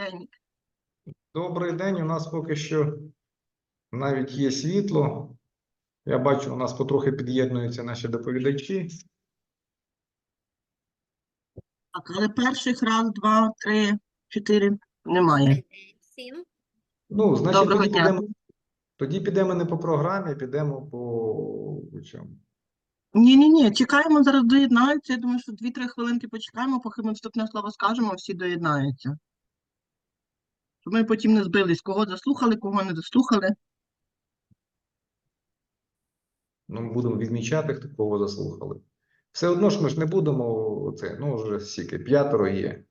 день. Добрий день. У нас поки що навіть є світло. Я бачу, у нас потрохи під'єднуються наші доповідачі. Так, але перших раз, два, три, чотири немає. Всім. Ну, значить, Доброго дня. тоді підемо не по програмі, підемо по чому. Ні, чекаємо, зараз доєднаються. Я думаю, що 2-3 хвилинки почекаємо, поки ми вступне слово скажемо, всі доєднаються. Щоб ми потім не збились, кого заслухали, кого не заслухали. Ну, будемо відмічати, хто кого заслухали. Все одно ж ми ж не будемо це, ну, вже стільки, 5 є.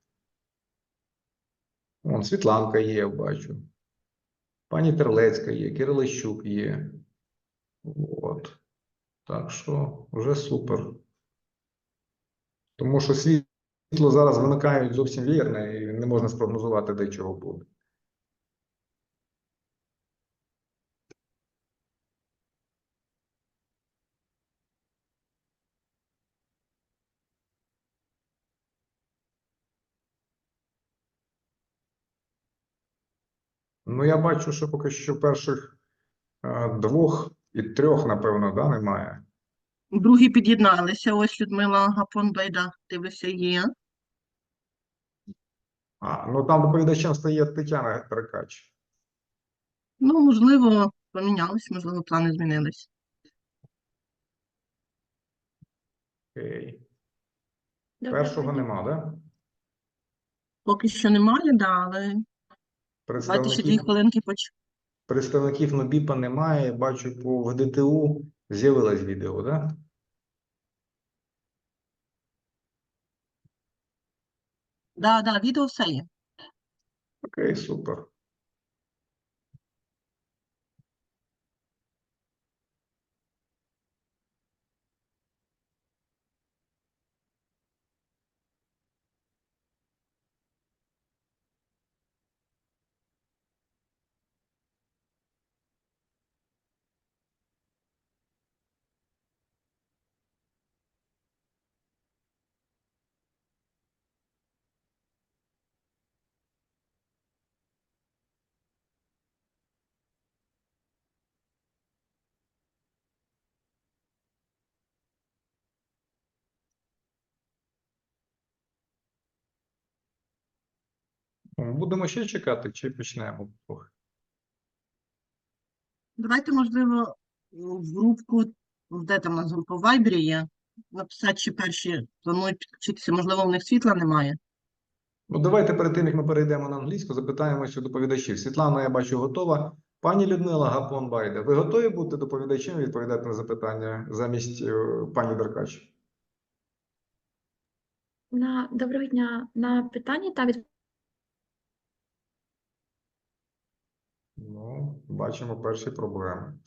Вон, Світланка є, я бачу. Пані Терлецька є, Кирилищук є. От. Так що вже супер. Тому що світло зараз вимикають зовсім вірно і не можна спрогнозувати, де чого буде. Ну, я бачу, що поки що перших 2 і 3, напевно, да, немає. Другі під'єдналися. Ось Людмила Гапон-Байда, дивлюся, є. Ну там доповідачем стає Тетяна Теркач. Ну, можливо, помінялись, можливо, плани змінились. Окей. Доброго Першого дня. нема, да? Поки що немає, да, але давайте ще 2 хвилинки почекаємо. Представників НОБІПа немає. Бачу, в ДТУ з'явилось відео, да? Да, відео все є. Окей, супер. Будемо ще чекати, чи почнемо? Давайте, можливо, в групку, де там у нас група в Вайбері є, написати, чи перші планують підключитися, можливо, у них світла немає. Ну, давайте перед тим, як ми перейдемо на англійську, запитаємося у доповідачів. Світлана, я бачу, готова. Пані Людмила Гапон-Байда, ви готові бути доповідачем і відповідати на запитання замість пані Деркач? Доброго дня. На питання та Ну, бачимо перші проблеми.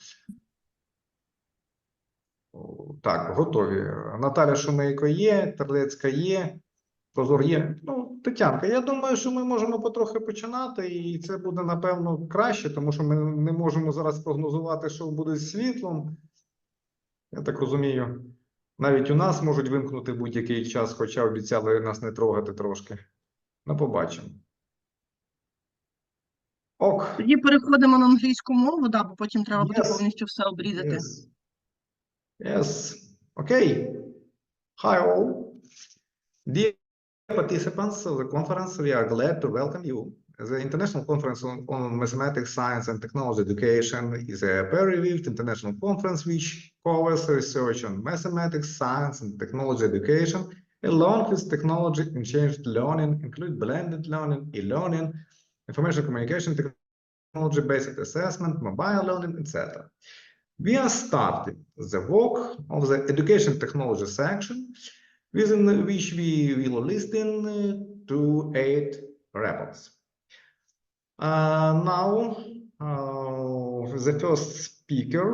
Так, готові. Наталя Шумейко є, Терлецька є, Прозор є. Ну, Тетянка, я думаю, що ми можемо потрохи починати, і це буде, напевно, краще, тому що ми не можемо зараз прогнозувати, що буде з світлом. Я так розумію, навіть у нас можуть вимкнути будь-який час, хоча обіцяли нас не трогати трошки. Ну, побачимо. Ок. Тоді переходимо на англійську мову, да, бо потім треба буде Yes. повністю все обрізати. Yes. Yes. Okay. Hi all. Dear participants of the conference, we are glad to welcome you. The International Conference on Mathematics, Science and Technology Education is a peer-reviewed international conference which covers research on mathematics, science and technology education, along with technology and changed learning, include blended learning, e-learning, information communication technology-based assessment, mobile learning, etc. We are starting the work of the education technology section, within which we will listen to 8 reports. Now, the first speaker,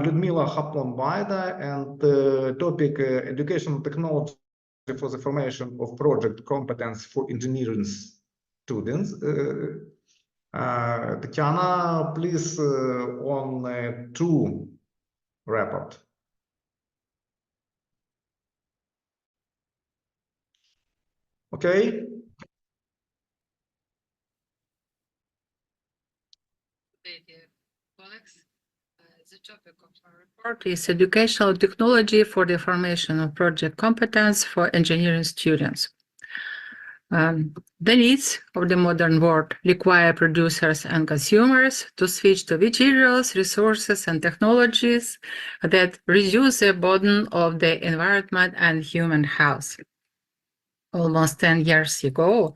Людмила Гапон-Байда, and topic educational technology for the formation of project competence for engineering students. Tatiana, please, on 2 report. Okay. The topic of our report is educational technology for the formation of project competence for engineering students. The needs of the modern world require producers and consumers to switch to materials, resources, and technologies that reduce the burden of the environment and human health. Almost 10 years ago,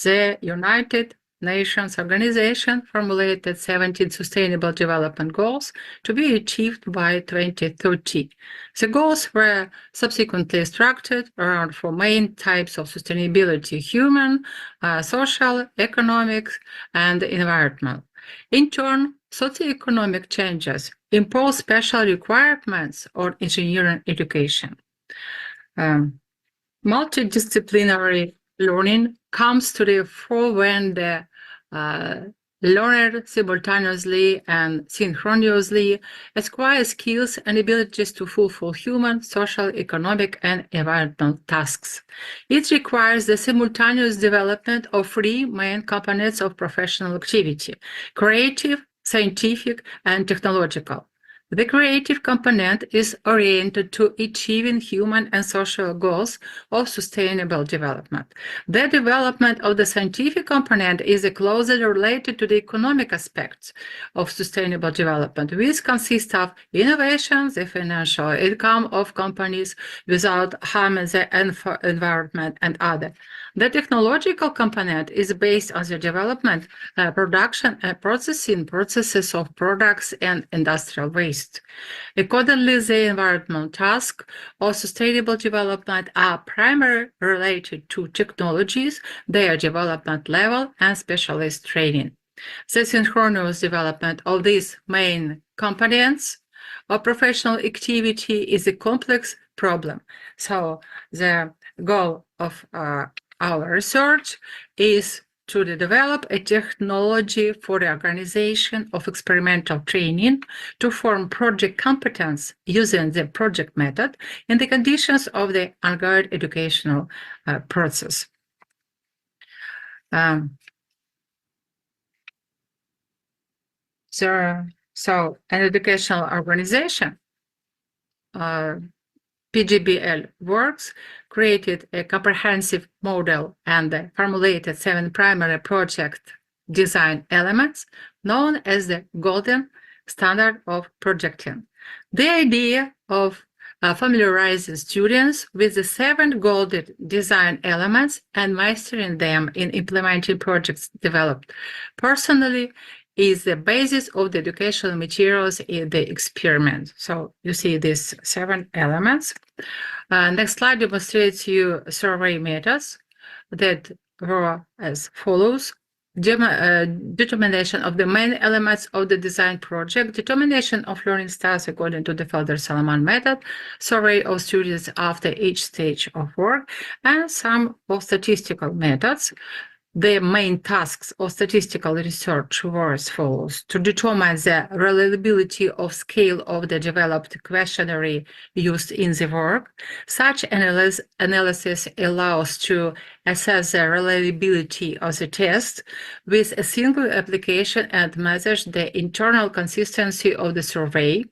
the United Nations Organization formulated 17 Sustainable Development Goals to be achieved by 2030. The goals were subsequently structured around four main types of sustainability: human, social, economic, and environmental. In turn, socioeconomic changes impose special requirements on engineering education. Multidisciplinary learning comes to the fore when the learner simultaneously and synchronously acquires skills and abilities to fulfill human, social, economic, and environmental tasks. It requires the simultaneous development of three main components of professional activity: creative, scientific, and technological. The creative component is oriented to achieving human and social goals of sustainable development. The development of the scientific component is closely related to the economic aspects of sustainable development, which consists of innovation, the financial income of companies without harming the environment, and other. The technological component is based on the development, production, and processes of products and industrial waste. Accordingly, the environmental tasks of sustainable development are primarily related to technologies, their development level, and specialist training. The synchronous development of these main components of professional activity is a complex problem. So the goal of our research is to develop a technology for the organization of experimental training to form project competence using the project method in the conditions of the ongoing educational process. So an educational organization, PGBL Works, created a comprehensive model and formulated 7 primary project design elements known as the golden standard of projecting. The idea of familiarizing students with the 7 golden design elements and mastering them in implementing projects developed personally is the basis of the educational materials in the experiment. So you see these 7 elements. Next slide demonstrates you survey methods that were as follows: determination of the main elements of the design project, determination of learning styles according to the Felder-Salaman method, survey of students after each stage of work, and some of statistical methods. The main tasks of statistical research were as follows: to determine the reliability of scale of the developed questionnaire used in the work. Such analysis allows to assess the reliability of the test with a single application and measure the internal consistency of the survey.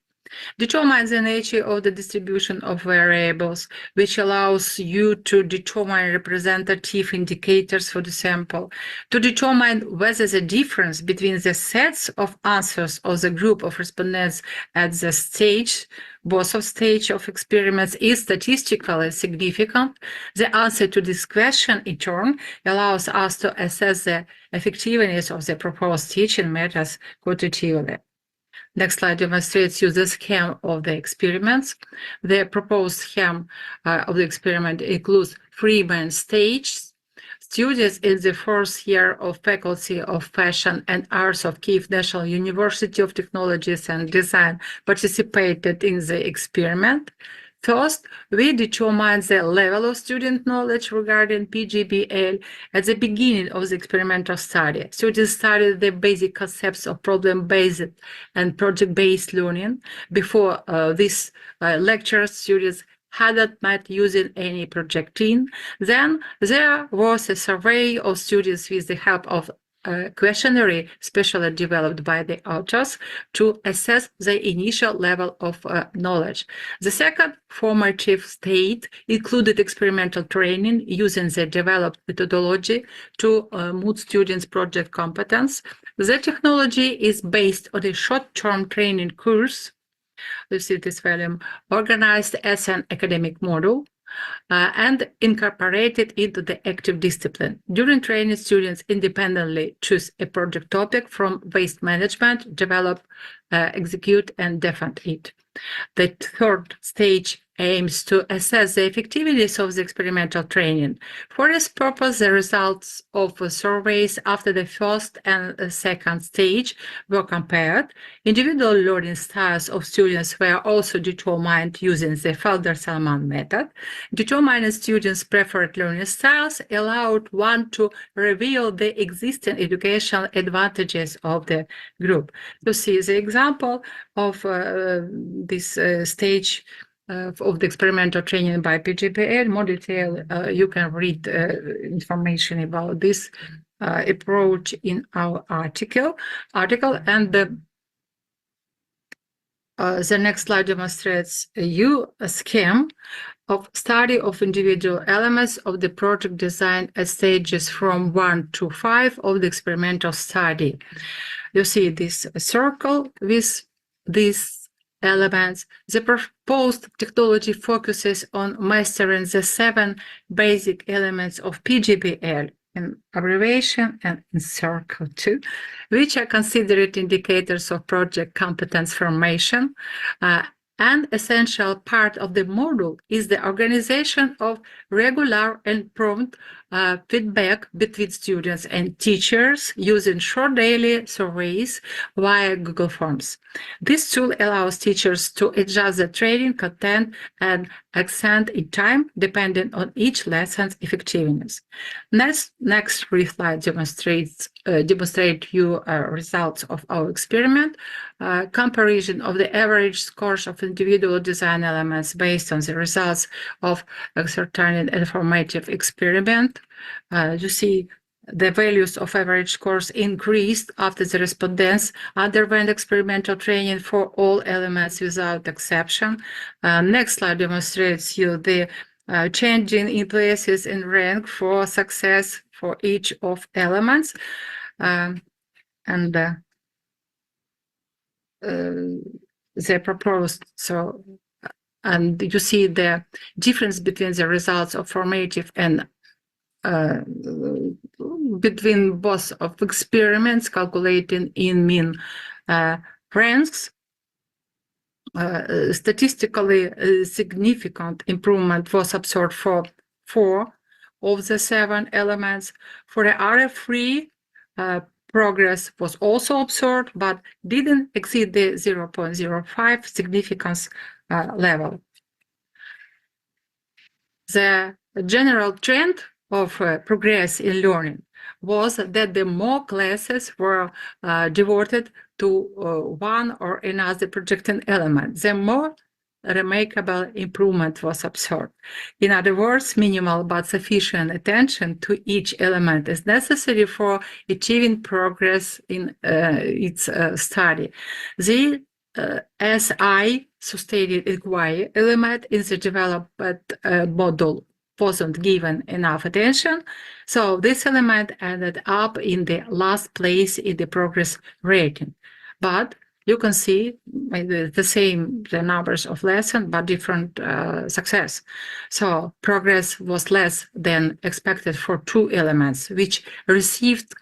Determine the nature of the distribution of variables, which allows you to determine representative indicators for the sample. To determine whether the difference between the sets of answers of the group of respondents at the stage, both of stage of experiments, is statistically significant. The answer to this question, in turn, allows us to assess the effectiveness of the proposed teaching methods quantitatively. Next slide demonstrates you the scheme of the experiments. The proposed scheme of the experiment includes 3 main stages. Students in the 4th year of Faculty of Fashion and Arts of Kyiv National University of Technologies and Design participated in the experiment. First, we determine the level of student knowledge regarding PGBL at the beginning of the experimental study. Students studied the basic concepts of problem-based and project-based learning. Before this lecture, students hadn't met using any projecting. Then there was a survey of students with the help of questionnaire specially developed by the authors to assess the initial level of knowledge. The second formative state included experimental training using the developed methodology to mold students' project competence. The technology is based on a short-term training course, you see this volume, organized as an academic module, and incorporated into the active discipline. During training, students independently choose a project topic from waste management, develop, execute, and defend it. The third stage aims to assess the effectiveness of the experimental training. For this purpose, the results of surveys after the first and second stage were compared. Individual learning styles of students were also determined using the Felder-Salman method. Determining students' preferred learning styles allowed one to reveal the existing educational advantages of the group. To see the example of this stage of the experimental training by PGPL, more detail, you can read information about this approach in our article, and the next slide demonstrates a scheme of study of individual elements of the project design at stages from 1 to 5 of the experimental study. You see this circle with these elements. The proposed technology focuses on mastering the 7 basic elements of PGPL in abbreviation and in circle 2, which are considered indicators of project competence formation. An essential part of the module is the organization of regular and prompt feedback between students and teachers using short daily surveys via Google Forms. This tool allows teachers to adjust the training content and accent in time depending on each lesson's effectiveness. Next 3 slides demonstrate you results of our experiment. Comparison of the average scores of individual design elements based on the results of a certain informative experiment. You see the values of average scores increased after the respondents underwent experimental training for all elements without exception. Next slide demonstrates you the changing in places in rank for success for each of elements. They proposed, and you see the difference between the results of formative and between both of experiments calculating in mean ranks. Statistically significant improvement was observed for 4 of the 7 elements. For the other 3, progress was also observed, but didn't exceed the 0.05 significance level. The general trend of progress in learning was that the more classes were devoted to one or another projecting element, the more remarkable improvement was observed. In other words, minimal but sufficient attention to each element is necessary for achieving progress in its study. The SI sustained inquiry element in the development model wasn't given enough attention, so this element ended up in the last place in the progress rating. But you can see the numbers of lessons, but different success. So progress was less than expected for 2 elements, which received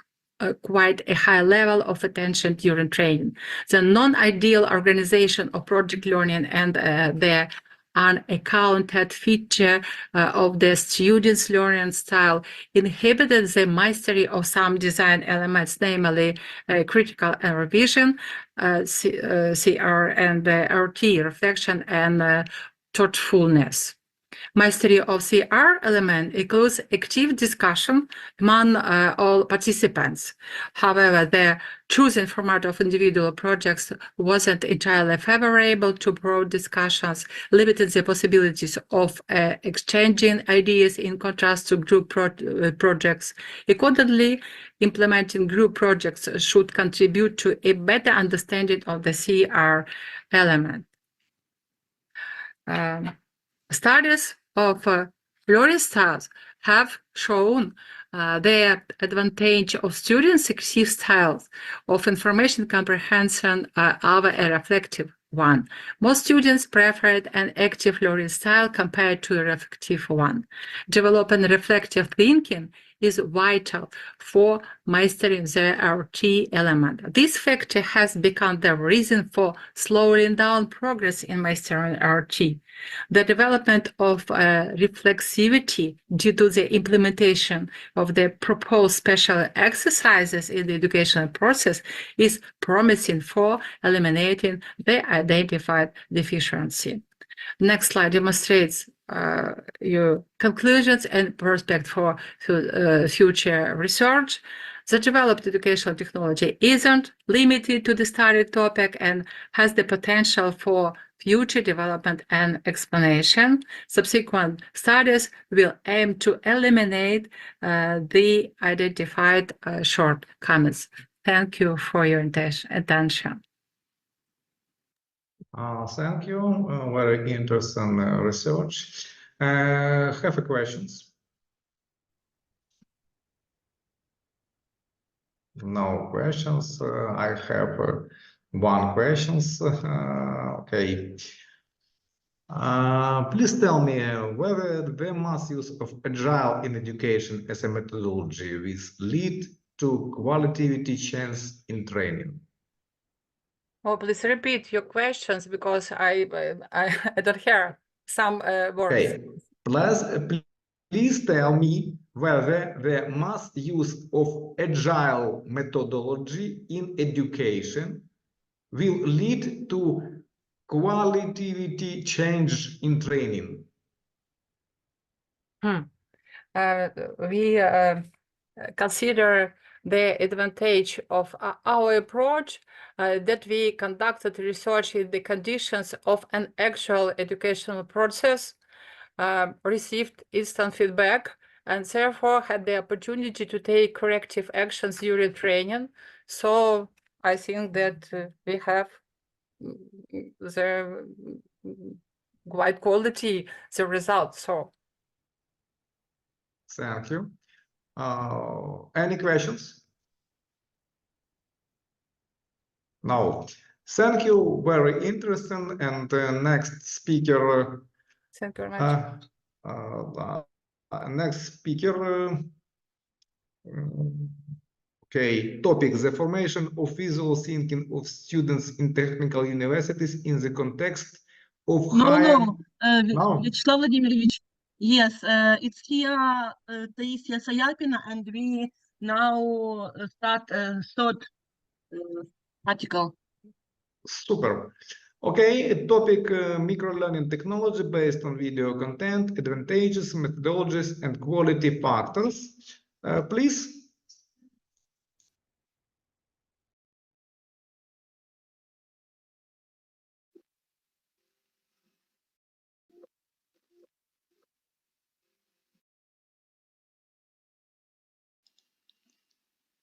quite a high level of attention during training. The non-ideal organization of project learning and the unaccounted feature of the students' learning style inhibited the mastery of some design elements, namely critical and revision, CR and RT, reflection and thoughtfulness. Mastery of CR element includes active discussion among all participants. However, the chosen format of individual projects wasn't entirely favorable to broad discussions, limiting the possibilities of exchanging ideas in contrast to group projects. Accordingly, implementing group projects should contribute to a better understanding of the CR element. Studies of learning styles have shown the advantage of students' active styles of information comprehension over a reflective one. Most students preferred an active learning style compared to a reflective one. Developing reflective thinking is vital for mastering the RT element. This factor has become the reason for slowing down progress in mastering RT. The development of reflexivity due to the implementation of the proposed special exercises in the educational process is promising for eliminating the identified deficiency. Next slide demonstrates your conclusions and prospect for future research. The developed educational technology isn't limited to the studied topic and has the potential for future development and explanation. Subsequent studies will aim to eliminate the identified shortcomings. Thank you for your attention. Thank you. Very interesting research. Have a questions? No questions. I have one questions. Okay. Please tell me whether the mass use of agile in education as a methodology will lead to qualitative change in training. Oh, please repeat your questions because I don't hear some words. Okay. Please tell me whether the mass use of agile methodology in education will lead to qualitative change in training. We consider the advantage of our approach that we conducted research in the conditions of an actual educational process, received instant feedback, and therefore had the opportunity to take corrective actions during training. So I think that we have the quite quality, the results. So. Thank you. Any questions? No. Thank you. Very interesting. And next speaker. Thank you very much. Next speaker. Okay. Topic: the formation of visual thinking of students in technical universities in the context of higher. No. Vyacheslav Vladimirovich. Yes, it's here, Taisia Sayapina, and we now start third article. Super. Okay, topic microlearning technology based on video content, advantages, methodologies, and quality factors. Please.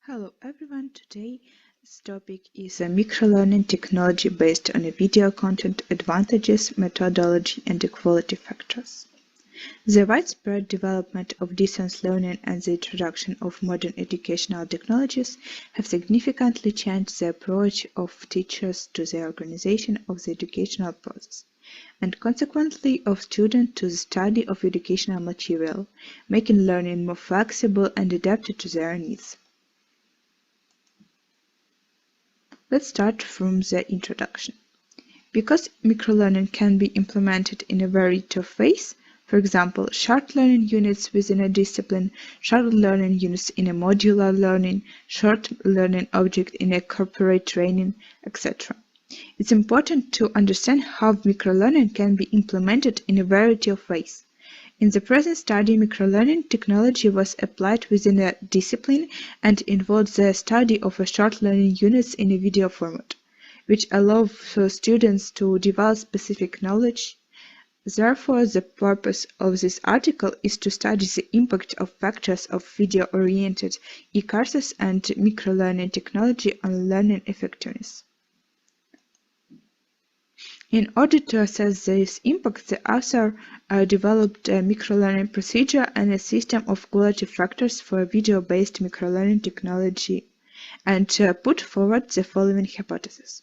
Hello everyone, today's topic is a microlearning technology based on a video content, advantages, methodology, and equality factors. The widespread development of distance learning and the introduction of modern educational technologies have significantly changed the approach of teachers to the organization of the educational process, and consequently of students to the study of educational material, making learning more flexible and adapted to their needs. Let's start from the introduction. Because microlearning can be implemented in a variety of ways, for example, short learning units within a discipline, short learning units in a modular learning, short learning object in a corporate training, etc. It's important to understand how microlearning can be implemented in a variety of ways. In the present study, microlearning technology was applied within a discipline and involved the study of a short learning units in a video format, which allows students to develop specific knowledge. Therefore, the purpose of this article is to study the impact of factors of video-oriented e-courses and microlearning technology on learning effectiveness. In order to assess this impact, the author developed a microlearning procedure and a system of quality factors for video-based microlearning technology and put forward the following hypothesis.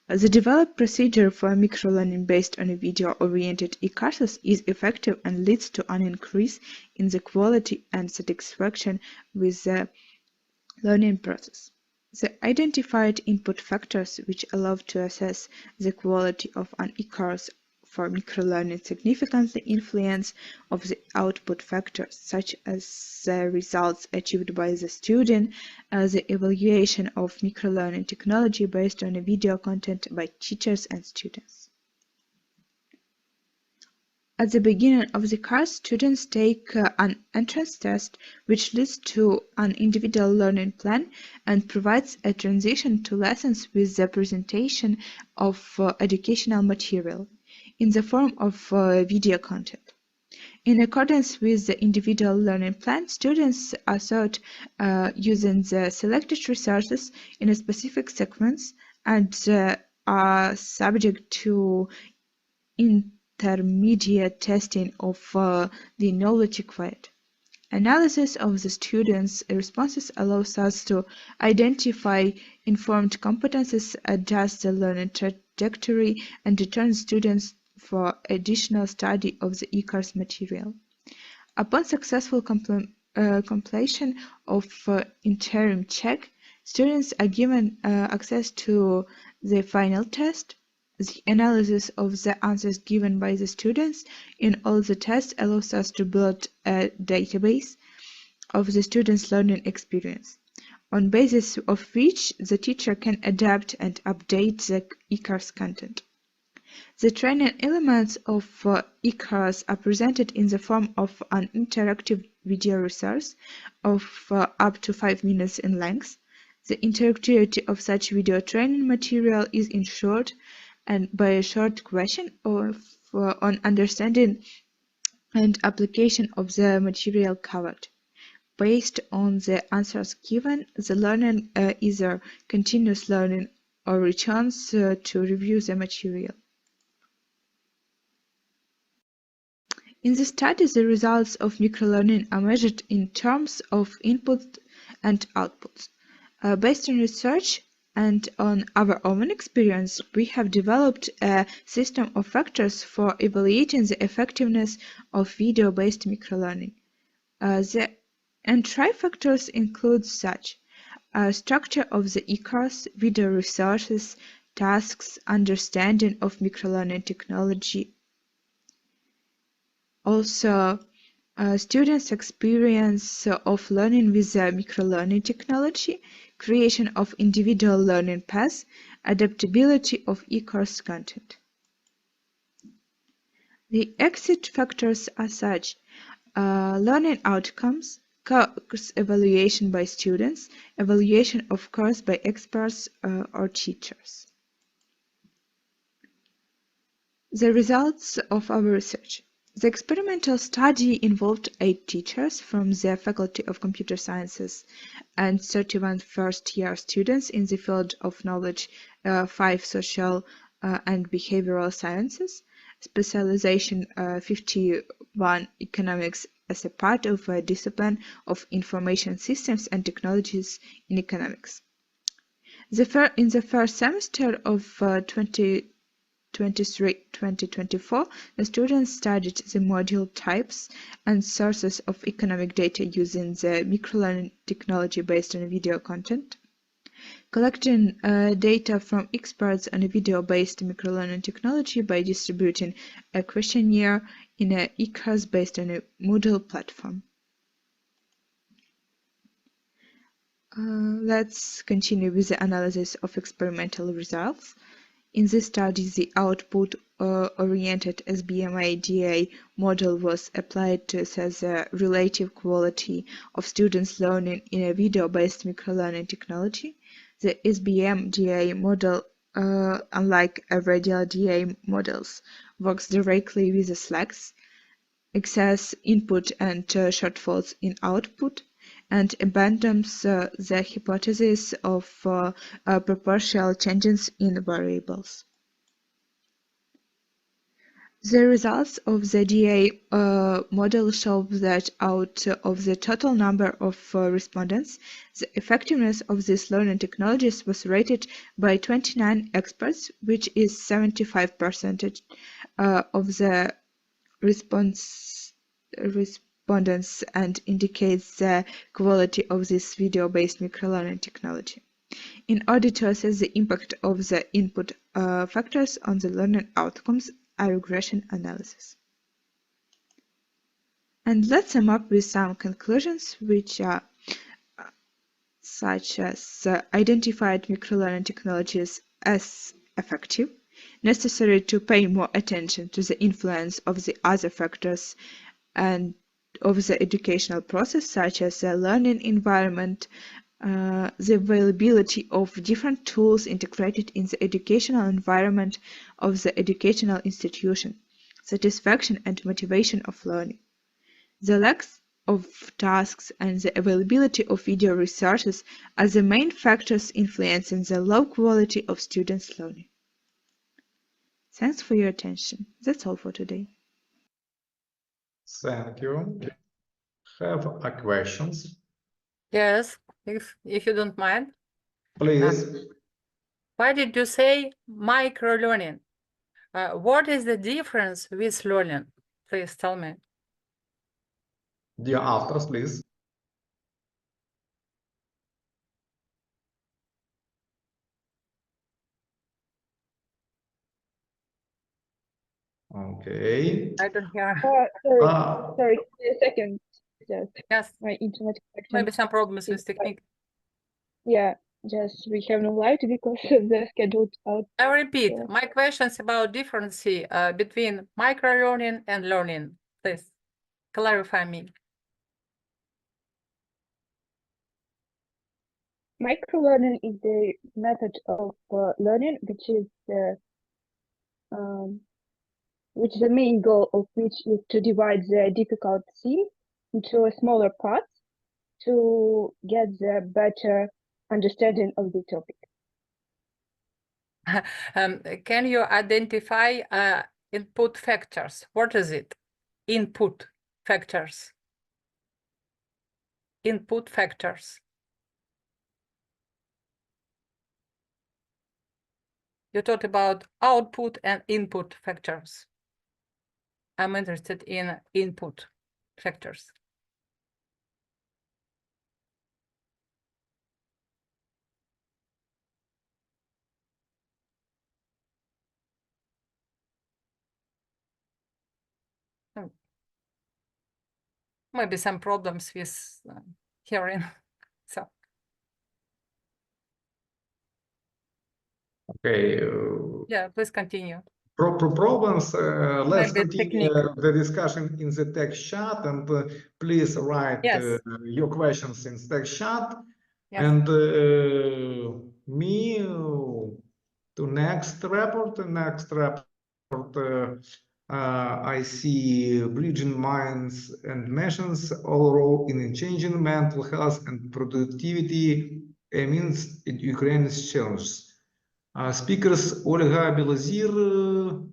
The developed procedure for microlearning based on video-oriented e-courses is effective and leads to an increase in the quality and satisfaction with the learning process. The identified input factors which allow to assess the quality of an e-course for microlearning significantly influence of the output factors, such as the results achieved by the student, the evaluation of microlearning technology based on video content by teachers and students. At the beginning of the course, students take an entrance test, which leads to an individual learning plan and provides a transition to lessons with the presentation of educational material in the form of video content. In accordance with the individual learning plan, students are taught using the selected resources in a specific sequence and are subject to intermediate testing of the knowledge acquired. Analysis of the students' responses allows us to identify informed competences, adjust the learning trajectory, and return students for additional study of the e-course material. Upon successful completion of interim check, students are given access to the final test. The analysis of the answers given by the students in all the tests allows us to build a database of the students' learning experience, on basis of which the teacher can adapt and update the e-course content. The training elements of e-course are presented in the form of an interactive video resource of up to 5 minutes in length. The interactivity of such video training material is ensured and by a short question on understanding and application of the material covered. Based on the answers given, the learner either continues learning or returns to review the material. In the study, the results of microlearning are measured in terms of input and outputs. Based on research and on our own experience, we have developed a system of factors for evaluating the effectiveness of video-based microlearning. The entry factors include such structure of the e-course, video resources, tasks, understanding of microlearning technology. Also, students' experience of learning with microlearning technology, creation of individual learning paths, adaptability of e-course content. The exit factors are such: learning outcomes, course evaluation by students, evaluation of course by experts or teachers. The results of our research. The experimental study involved 8 teachers from the Faculty of Computer Sciences and 31 first-year students in the field of knowledge, 5 social and behavioral sciences, specialization 51 economics as a part of a discipline of information systems and technologies in economics. In the first semester of 2023-2024, the students studied the module types and sources of economic data using the microlearning technology based on video content, collecting data from experts on video-based microlearning technology by distributing a questionnaire in an e-course based on a Moodle platform. Let's continue with the analysis of experimental results. In this study, the output-oriented SBMA-DA model was applied to assess the relative quality of students' learning in a video-based microlearning technology. The SBM-DA model, unlike radial DA models, works directly with the slacks, excess input and shortfalls in output, and abandons the hypothesis of proportional changes in variables. The results of the DA model show that out of the total number of respondents, the effectiveness of these learning technologies was rated by 29 experts, which is 75% of the respondents and indicates the quality of this video-based microlearning technology. In order to assess the impact of the input factors on the learning outcomes, a regression analysis. And let's sum up with some conclusions, which are such as identified microlearning technologies as effective, necessary to pay more attention to the influence of the other factors and of the educational process, such as the learning environment, the availability of different tools integrated in the educational environment of the educational institution, satisfaction and motivation of learning, the lack of tasks and the availability of video resources are the main factors influencing the low quality of students' learning. Thanks for your attention. That's all for today. Thank you. Have a questions? Yes, if you don't mind. Please. Why did you say micro-learning? What is the difference with learning? Please tell me. Dear authors, please. Okay. I don't hear. Sorry, a second. Just Yes, my internet connection. maybe some problems with It's technique. Yeah, just we have no light because of the scheduled out. I repeat, Yeah. my questions about difference between micro-learning and learning. Please clarify me. Micro-learning is the method of learning, which is the main goal of which is to divide the difficult theme into smaller parts to get the better understanding of the topic. Can you identify input factors? What is it? Input factors. Input factors. You talked about output and input factors. I'm interested in input factors. Maybe some problems with hearing. So. Okay. Yeah, please continue. Problems. Let's Maybe continue technique. the discussion in the text chat, and please write Yes. your questions in text chat. Yes. And me to next report. I see bridging minds and machines all role in changing mental health and productivity amidst Ukraine's challenges. Speakers Ольга Білозір,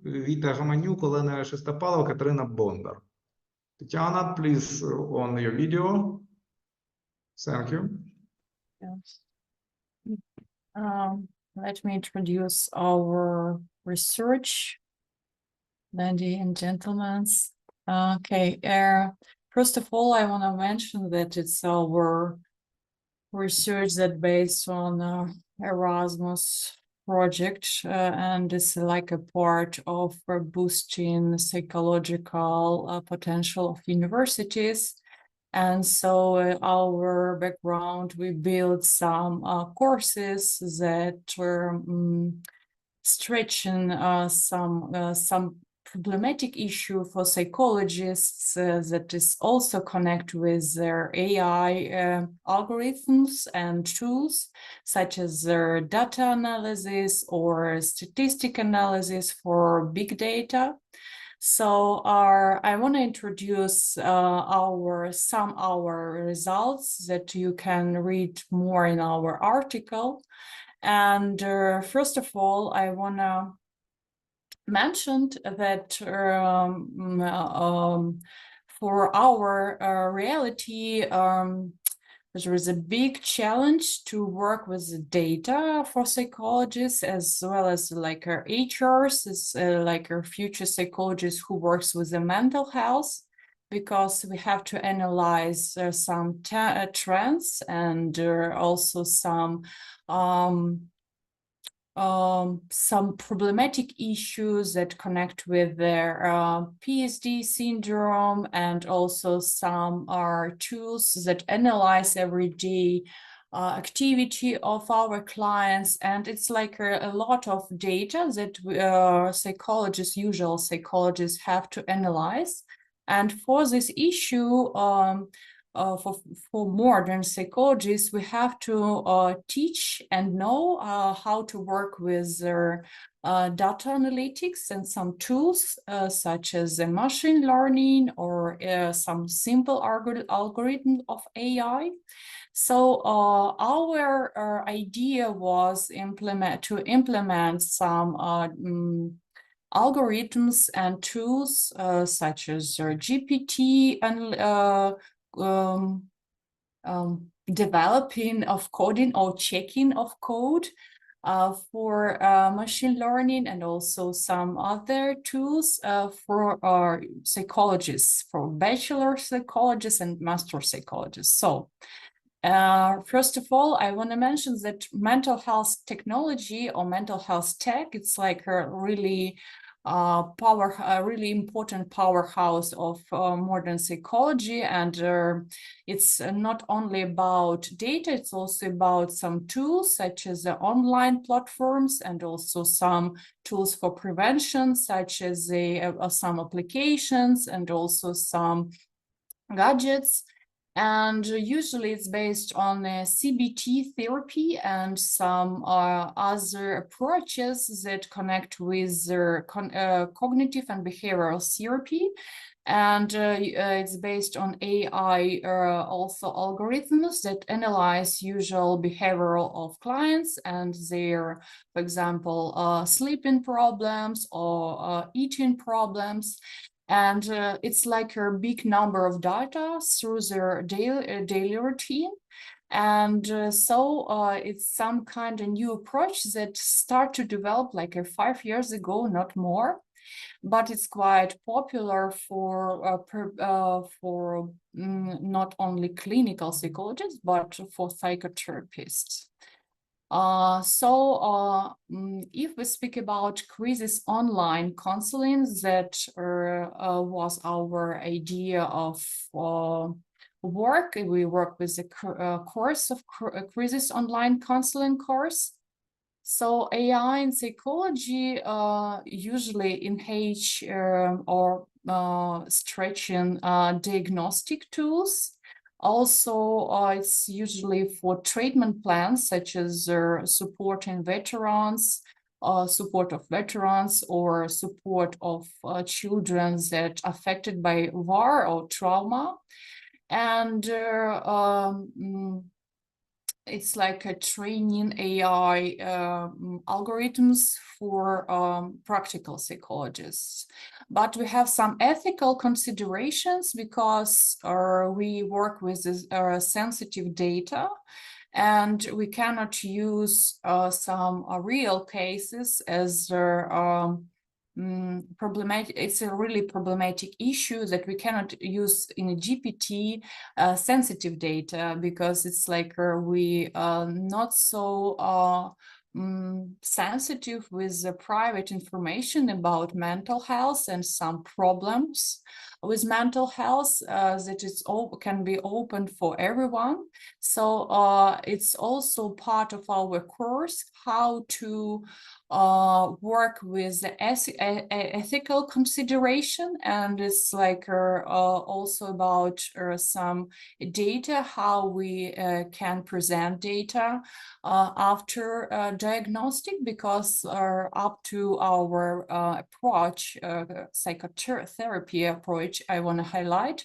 Віта Гаманюк, Олена Шестопалова, Катерина Бондар. Tatiana, please on your video. Thank you. Yes. Let me introduce our research, ladies and gentlemen. Okay, first of all, I want to mention that it's our research that based on Erasmus project, and it's like a part of boosting psychological potential of universities. And so our background, we built some courses that stretching some problematic issue for psychologists that is also connect with their AI algorithms and tools, such as their data analysis or statistic analysis for big data. So I want to introduce some our results that you can read more in our article. And first of all, I want to mention that for our reality, there is a big challenge to work with the data for psychologists, as well as like our HRs, like our future psychologists who works with the mental health, because we have to analyze some trends and also some problematic issues that connect with their PSD syndrome, and also some are tools that analyze everyday activity of our clients. And it's like a lot of data that usual psychologists have to analyze. And for this issue, for modern psychologists, we have to teach and know how to work with their data analytics and some tools such as machine learning or some simple algorithm of AI. So our idea was to implement some algorithms and tools such as GPT and developing of coding or checking of code for machine learning, and also some other tools for our psychologists, for bachelor psychologists and master psychologists. So first of all, I want to mention that mental health technology or mental health tech, it's like a really really important powerhouse of modern psychology. And it's not only about data, it's also about some tools such as the online platforms, and also some tools for prevention, such as some applications and also some gadgets. And usually it's based on CBT therapy and some other approaches that connect with their cognitive and behavioral therapy. And it's based on AI also algorithms that analyze usual behavioral of clients and their, for example, sleeping problems or eating problems. And it's like a big number of data through their daily routine. And so it's some kind of new approach that started to develop like 5 years ago, not more. But it's quite popular for not only clinical psychologists, but for psychotherapists. If we speak about crisis online counseling, that was our idea of work. We work with a course of crisis online counseling course. So AI in psychology usually enhance or stretching diagnostic tools. Also, it's usually for treatment plans, such as supporting veterans, support of veterans, or support of children that are affected by war or trauma. And it's like a training AI algorithms for practical psychologists. But we have some ethical considerations because we work with sensitive data, and we cannot use some real cases as problematic. It's a really problematic issue that we cannot use in a GPT sensitive data, because it's like we not so sensitive with the private information about mental health and some problems with mental health that can be open for everyone. So it's also part of our course how to work with the ethical consideration, and it's like also about some data, how we can present data after diagnostic, because up to our approach, psychotherapy approach, I want to highlight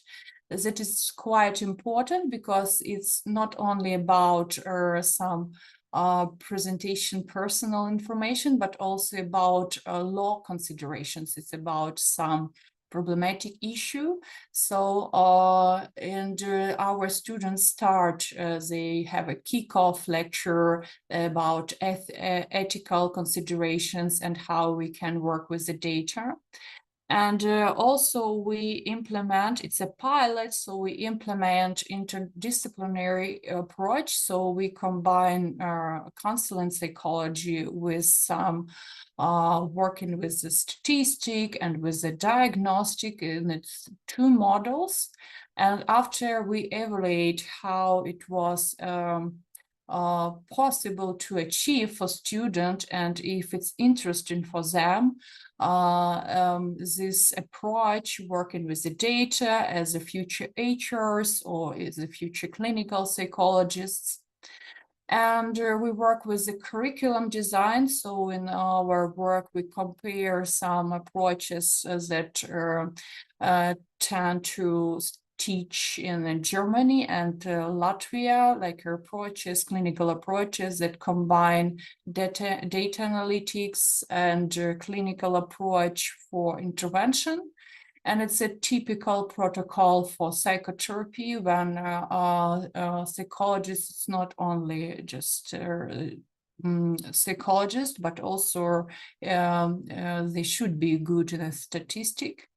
that is quite important, because it's not only about some presentation personal information, but also about law considerations. It's about some problematic issue. So and our students start, they have a kickoff lecture about ethical considerations and how we can work with the data. And also we implement, it's a pilot, so we implement interdisciplinary approach. So we combine counseling psychology with some working with the statistic and with the diagnostic, and it's two models. And after we evaluate how it was possible to achieve for student, and if it's interesting for them, this approach, working with the data as a future HRs or as a future clinical psychologists. And we work with the curriculum design. So in our work, we compare some approaches that tend to teach in Germany and Latvia, like approaches, clinical approaches that combine data analytics and clinical approach for intervention. And it's a typical protocol for psychotherapy when psychologists, not only just psychologists, but also they should be good in a statistic.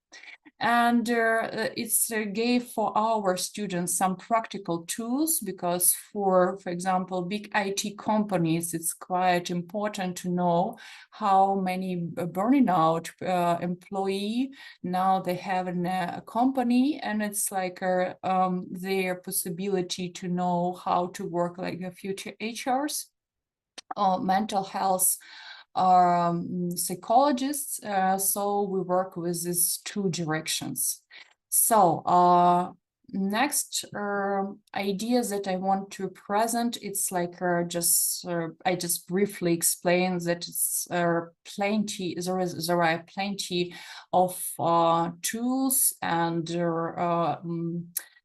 And it's gave for our students some practical tools, because for example, big IT companies, it's quite important to know how many burning out employee now they have in a company, and it's like their possibility to know how to work like a future HRs or mental health psychologists. So we work with these two directions. So next idea that I want to present, it's like I just briefly explain that it's there are plenty of tools and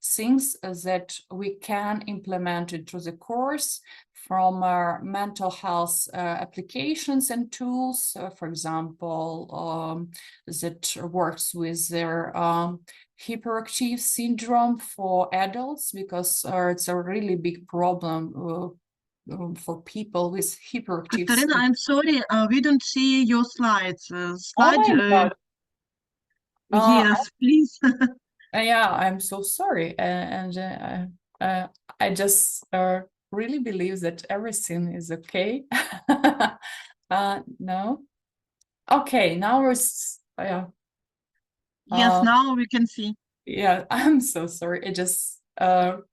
things that we can implement into the course, from our mental health applications and tools, for example, that works with their hyperactive syndrome for adults, because it's a really big problem for people with hyperactive Katarina, syndrome. I'm sorry, we don't see your slides. Oh Slide, my God. yes, please. Yeah, I'm so sorry. And I just really believe that everything is okay. No. Okay, now it's Yes, now we can see. yeah, I'm so sorry. I just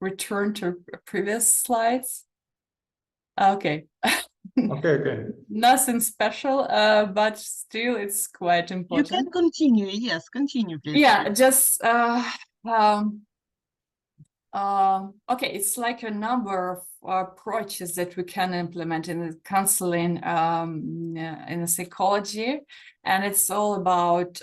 returned to previous slides. Okay. Okay. Nothing special, but still it's quite You important. can continue. Yes, continue, please. Yeah, just okay, it's like a number of approaches that we can implement in the counseling in psychology, and it's all about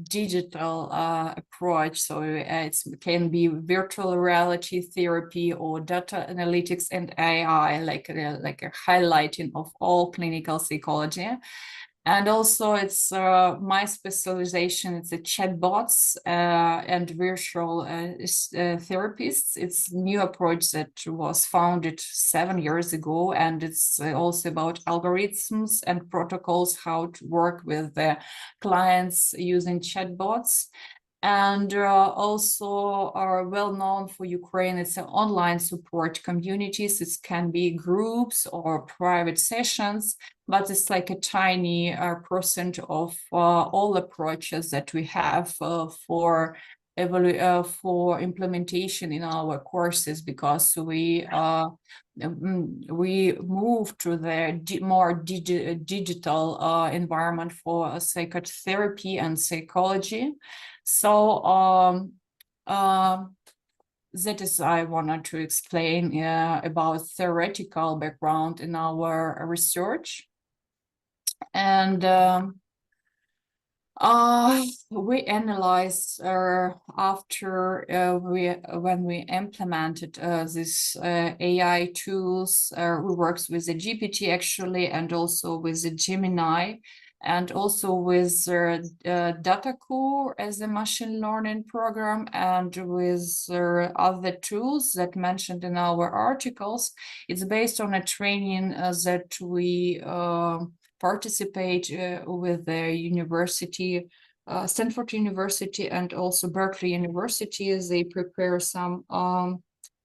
digital approach. So it can be virtual reality therapy or data analytics and AI, like a highlighting of all clinical psychology. And also it's my specialization, it's a chatbots and virtual therapists. It's a new approach that was founded 7 years ago, and it's also about algorithms and protocols, how to work with the clients using chatbots. And also are well known for Ukraine. It's an online support communities. It can be groups or private sessions, but it's like a tiny percent of all approaches that we have for for implementation in our courses, because we moved to the more digital environment for psychotherapy and psychology. So that is, I wanted to explain about theoretical background in our research. And we analyzed after when we implemented this AI tools. We worked with the GPT actually, and also with the Gemini, and also with DataCore as a machine learning program, and with other tools that mentioned in our articles. It's based on a training that we participate with the university, Stanford University, and also Berkeley University. They prepare some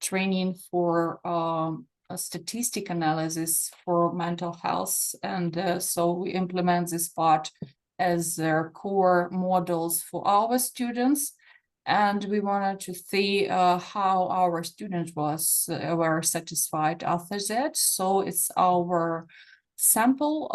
training for a statistic analysis for mental health, and so we implement this part as their core models for our students. And we wanted to see how our students were satisfied after that. So it's our sample.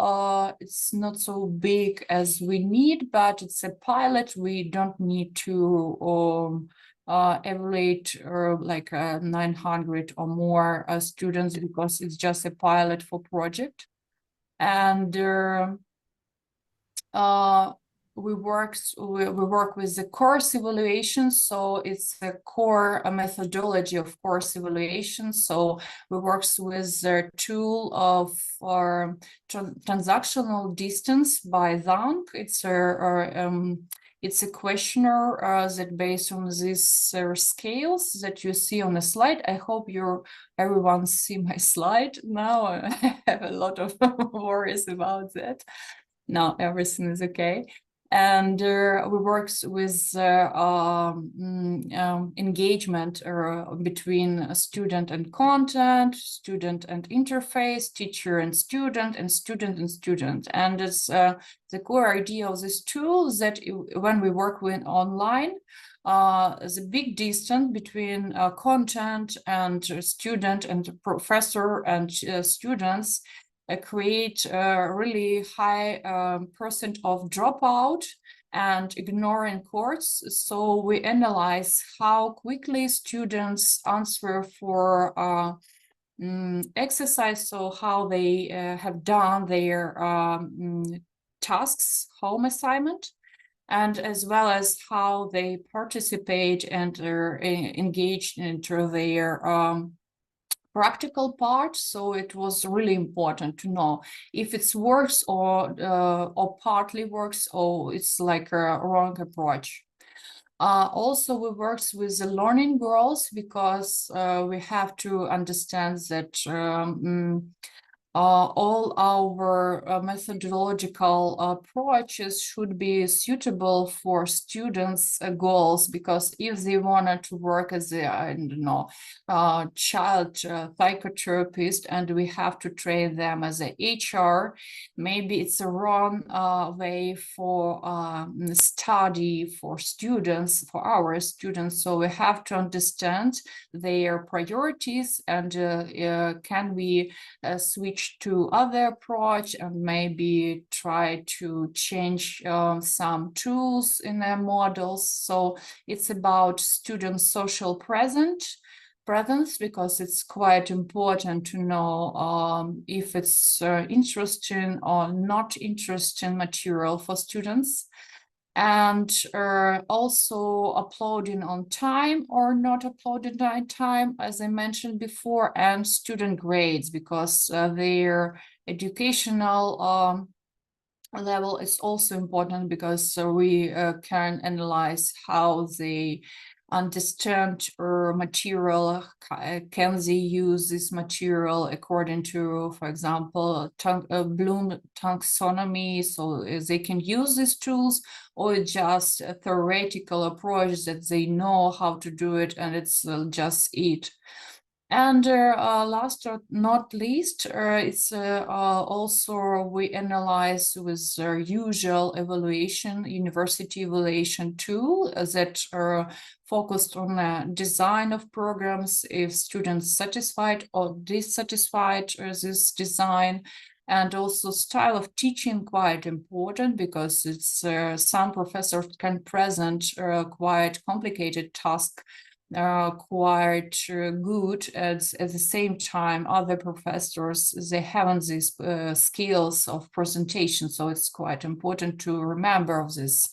It's not so big as we need, but it's a pilot. We don't need to evaluate like 900 or more students, because it's just a pilot for project. And we work with the course evaluation. So it's the core methodology of course evaluation. So we work with the tool of transactional distance by Zhang. It's a questionnaire that based on these scales that you see on the slide. I hope everyone see my slide now. I have a lot of worries about that. No, everything is okay. And we work with engagement between student and content, student and interface, teacher and student, and student and student. And it's the core idea of this tool that when we work with online, the big distance between content and student and professor and students create a really high percent of dropout and ignoring course. So we analyze how quickly students answer for exercise, so how they have done their tasks, home assignment, and as well as how they participate and are engaged into their practical part. So it was really important to know if it works or partly works, or it's like a wrong approach. Also, we worked with the learning goals, because we have to understand that all our methodological approaches should be suitable for students' goals, because if they wanted to work as a, I don't know, child psychotherapist, and we have to train them as a HR, maybe it's a wrong way for study for students, for our students. So we have to understand their priorities, and can we switch to other approach, and maybe try to change some tools in their models. So it's about student social presence, because it's quite important to know if it's interesting or not interesting material for students. And also uploading on time or not uploading on time, as I mentioned before, and student grades, because their educational level is also important, because we can analyze how they understand material, can they use this material according to, for example, Bloom taxonomy, so they can use these tools, or just a theoretical approach that they know how to do it and it's just it. And last but not least, it's also we analyze with usual evaluation, university evaluation tool that are focused on design of programs, if students satisfied or dissatisfied this design, and also style of teaching quite important because it's some professors can present quite complicated task quite good at the same time other professors they haven't these skills of presentation, so it's quite important to remember of this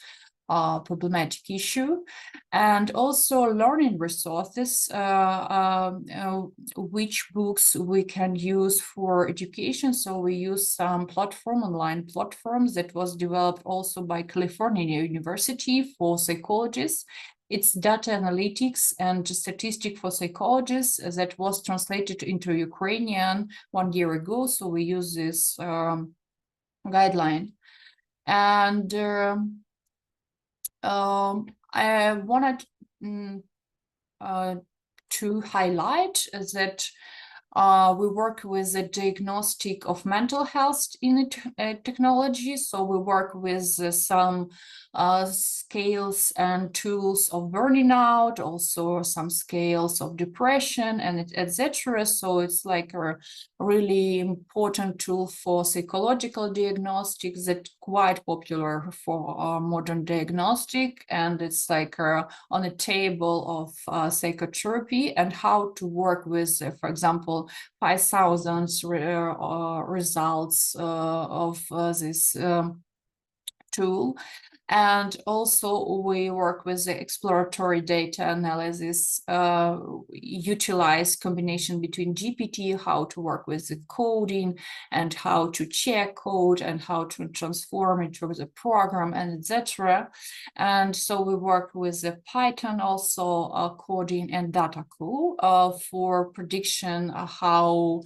problematic issue. And also learning resources, which books we can use for education. So we use some online platforms that was developed also by California University for psychologists. It's data analytics and statistic for psychologists that was translated into Ukrainian 1 year ago. So we use this guideline. And I wanted to highlight that we work with the diagnostic of mental health in technology. So we work with some scales and tools of burning out, also some scales of depression and etc. So it's like a really important tool for psychological diagnostics that quite popular for modern diagnostic, and it's like on a table of psychotherapy and how to work with, for example, 5,000 results of this tool. And also we work with the exploratory data analysis, utilize combination between GPT, how to work with the coding and how to check code and how to transform it into the program and etc. And so we work with the Python also coding and data for prediction how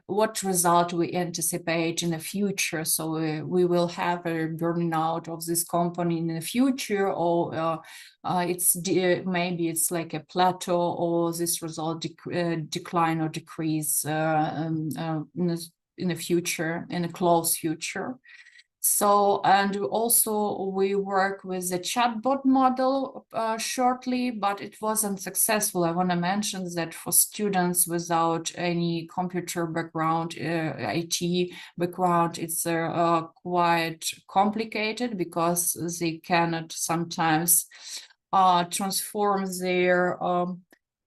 what result we anticipate in the future. So we will have a burning out of this company in the future, or it's maybe it's like a plateau, or this result decline or decrease in the future, in a close future. So, and also we work with the chatbot model shortly, but it wasn't successful. I want to mention that for students without any computer background, IT background, it's quite complicated because they cannot sometimes transform their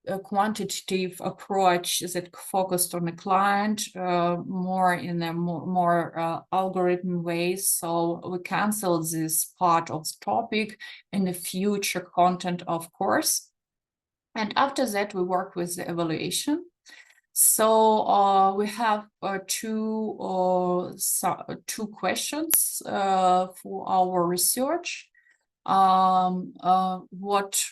a quantitative approach that focused on the client more in a more algorithm ways. So we canceled this part of the topic in the future content, of course. And after that, we work with the evaluation. So we have two questions for our research. What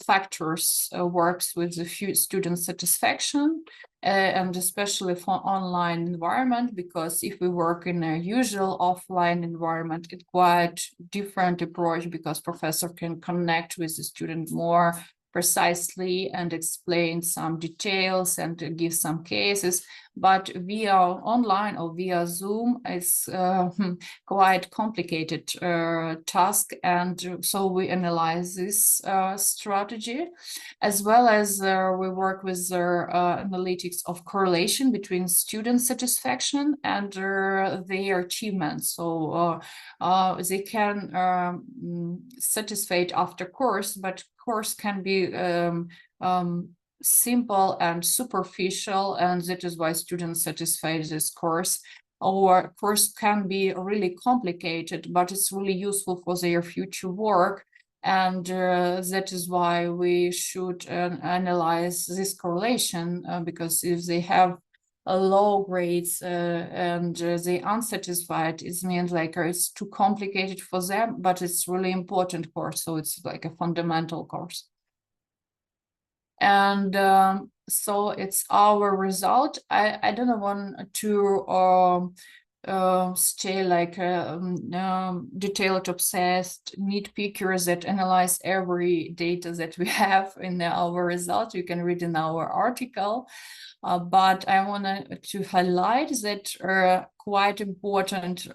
factors works with the student satisfaction, and especially for online environment, because if we work in a usual offline environment, it's quite different approach because professor can connect with the student more precisely and explain some details and give some cases. But via online or via Zoom, it's quite complicated task. And so we analyze this strategy, as well as we work with analytics of correlation between student satisfaction and their achievements. So they can satisfy after course, but course can be simple and superficial, and that is why students satisfy this course. Or course can be really complicated, but it's really useful for their future work. And that is why we should analyze this correlation, because if they have low grades and they unsatisfied, it means like it's too complicated for them, but it's really important course, so it's like a fundamental course. And so it's our result. I don't want to stay like detailed, obsessed, nitpickers that analyze every data that we have in our result. You can read in our article. But I wanted to highlight that quite important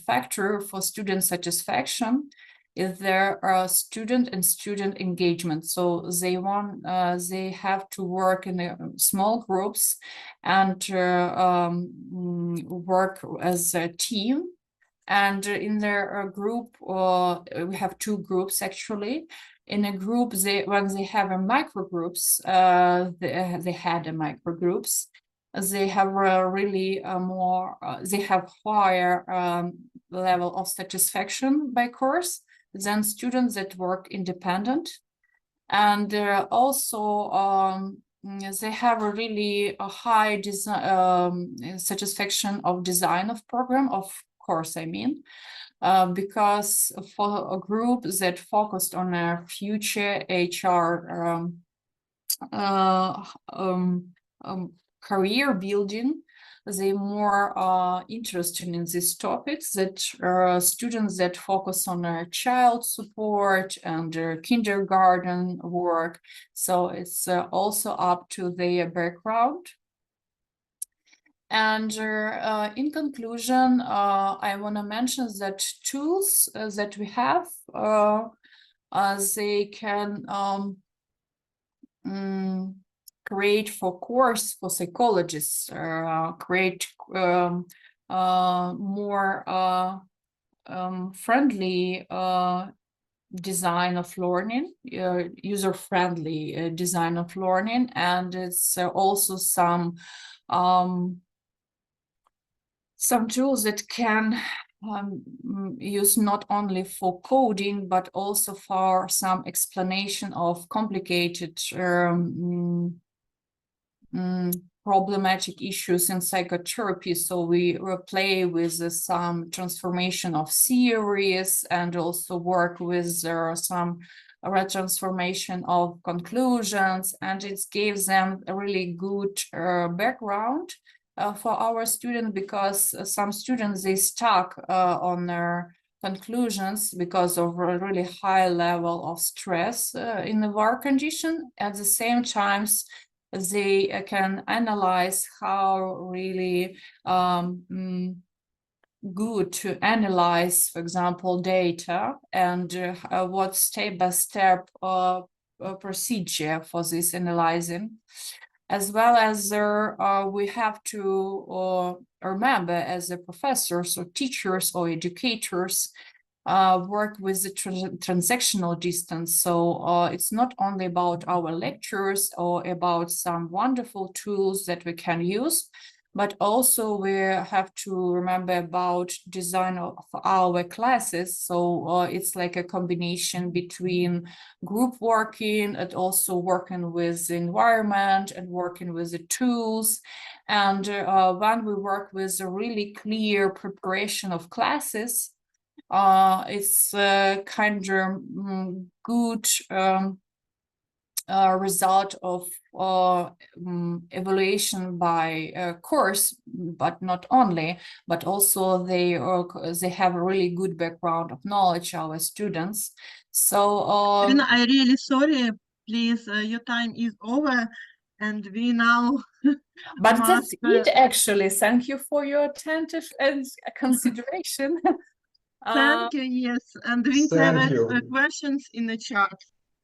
factor for student satisfaction is their student and student engagement. So they have to work in small groups and work as a team. And in their group, we have two groups actually. In a group, when they have a micro groups, they had a micro groups. They have really they have higher level of satisfaction by course than students that work independent. And also they have a really high satisfaction of design of program, of course, I mean, because for a group that focused on a future HR career building, they more interested in these topics that students that focus on child support and kindergarten work. So it's also up to their background. And in conclusion, I want to mention that tools that we have, they can create for course for psychologists, create more friendly design of learning, user-friendly design of learning, and it's also some tools that can use not only for coding, but also for some explanation of complicated problematic issues in psychotherapy. So we play with some transformation of theories and also work with some retransformation of conclusions, and it gives them a really good background for our students, because some students, they stuck on their conclusions because of a really high level of stress in the work condition. At the same time, they can analyze how really good to analyze, for example, data, and what step-by-step procedure for this analyzing. As well as we have to remember, as the professors or teachers or educators, work with the transactional distance. So it's not only about our lectures or about some wonderful tools that we can use, but also we have to remember about design of our classes. So it's like a combination between group working and also working with the environment and working with the tools. And when we work with a really clear preparation of classes, it's kind of good result of evaluation by course, but not only, but also they have a really good background of knowledge, our students. So Irina, I'm really sorry, please, your time is over, and we now but must, that's it actually. Thank you for your attentive and consideration. thank you, yes, and we Thank have you. questions in the chat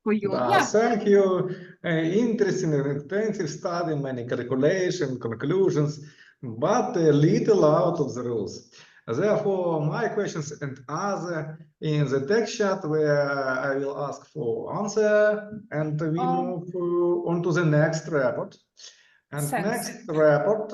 for you. Yeah. Thank you. Interesting and extensive study, many calculations, conclusions, but a little out of the rules. Therefore, my questions and other in the text chat, where I will ask for answer, and we move on to the next report. And Thanks. next report,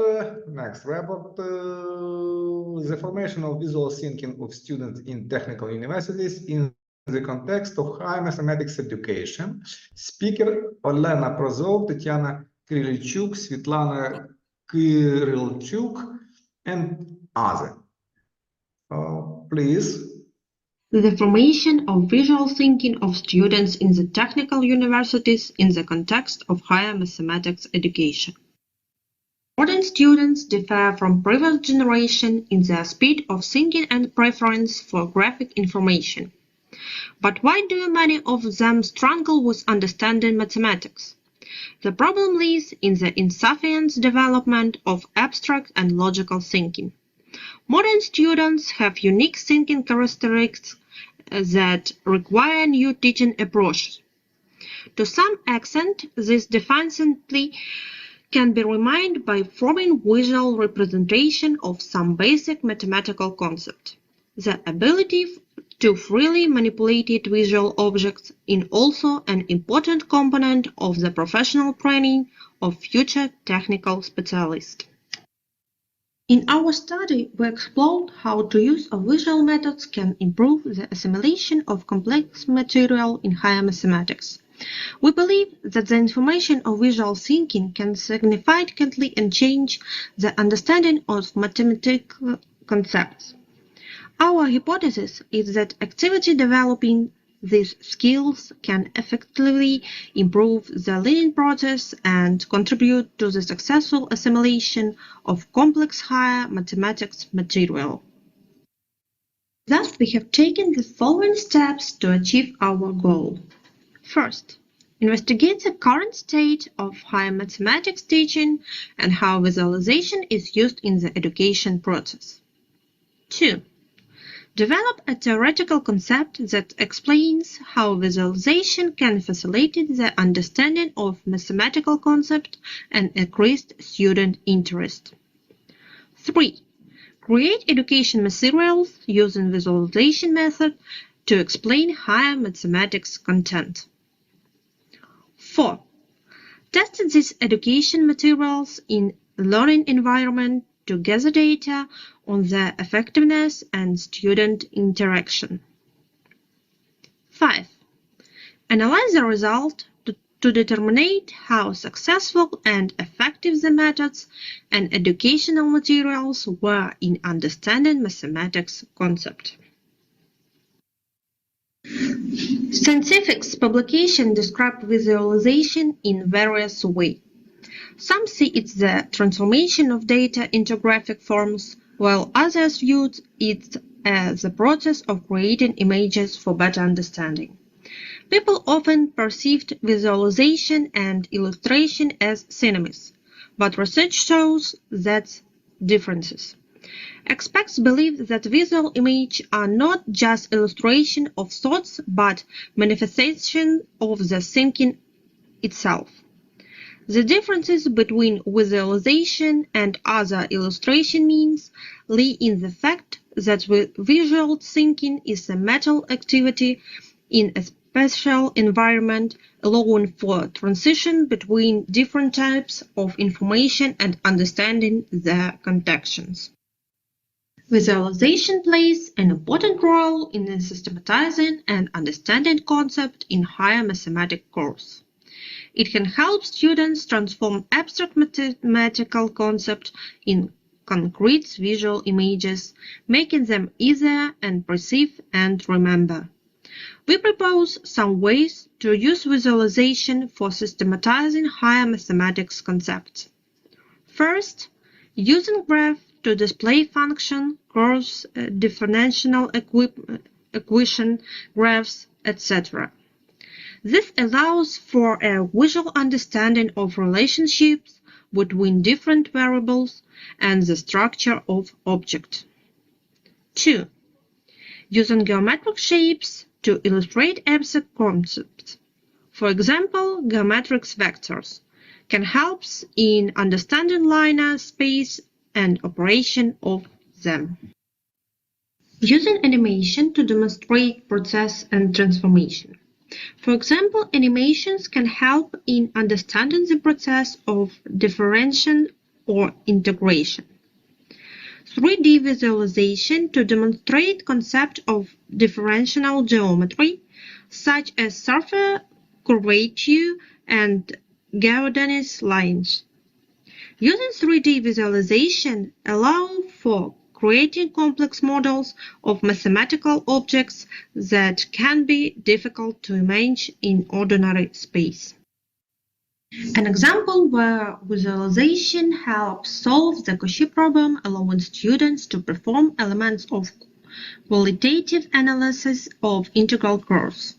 the formation of visual thinking of students in technical universities in the context of high mathematics education. Speaker Olena Prozov, Tatiana Krylychuk, Svetlana Kyrilchuk, and others. Please. The formation of visual thinking of students in the technical universities in the context of higher mathematics education. Modern students differ from previous generation in their speed of thinking and preference for graphic information. But why do many of them struggle with understanding mathematics? The problem lies in the insufficient development of abstract and logical thinking. Modern students have unique thinking characteristics that require new teaching approaches. To some extent, this deficiency can be remedied by forming visual representation of some basic mathematical concept. The ability to freely manipulate visual objects is also an important component of the professional training of future technical specialists. In our study, we explored how the use of visual methods can improve the assimilation of complex material in higher mathematics. We believe that the information of visual thinking can significantly change the understanding of mathematical concepts. Our hypothesis is that activity developing these skills can effectively improve the learning process and contribute to the successful assimilation of complex higher mathematics material. Thus, we have taken the following steps to achieve our goal. First, investigate the current state of higher mathematics teaching and how visualization is used in the education process. 2. Develop a theoretical concept that explains how visualization can facilitate the understanding of mathematical concepts and increase student interest. 3. Create education materials using visualization method to explain higher mathematics content. 4. Test these education materials in learning environment to gather data on their effectiveness and student interaction. 5. Analyze the result to determine how successful and effective the methods and educational materials were in understanding mathematics concept. Scientific publications describe visualization in various ways. Some see it as the transformation of data into graphic forms, while others view it as the process of creating images for better understanding. People often perceived visualization and illustration as synonyms, but research shows that differences. Experts believe that visual images are not just illustration of thoughts, but manifestation of the thinking itself. The differences between visualization and other illustration means lie in the fact that visual thinking is a mental activity in a special environment, allowing for transition between different types of information and understanding their contexts. Visualization plays an important role in systematizing and understanding concepts in higher mathematics course. It can help students transform abstract mathematical concepts in concrete visual images, making them easier to perceive and remember. We propose some ways to use visualization for systematizing higher mathematics concepts. First, using graph to display function, curves, differential equation, graphs, etc. This allows for a visual understanding of relationships between different variables and the structure of objects. 2. Using geometric shapes to illustrate abstract concepts. For example, geometric vectors can help in understanding linear space and operation of them. Using animation to demonstrate process and transformation. For example, animations can help in understanding the process of differentiation or integration. 3D visualization to demonstrate concept of differential geometry, such as surface curvature and Gaussian lines. Using 3D visualization allows for creating complex models of mathematical objects that can be difficult to imagine in ordinary space. An example where visualization helps solve the Cauchy problem, allowing students to perform elements of qualitative analysis of integral curves.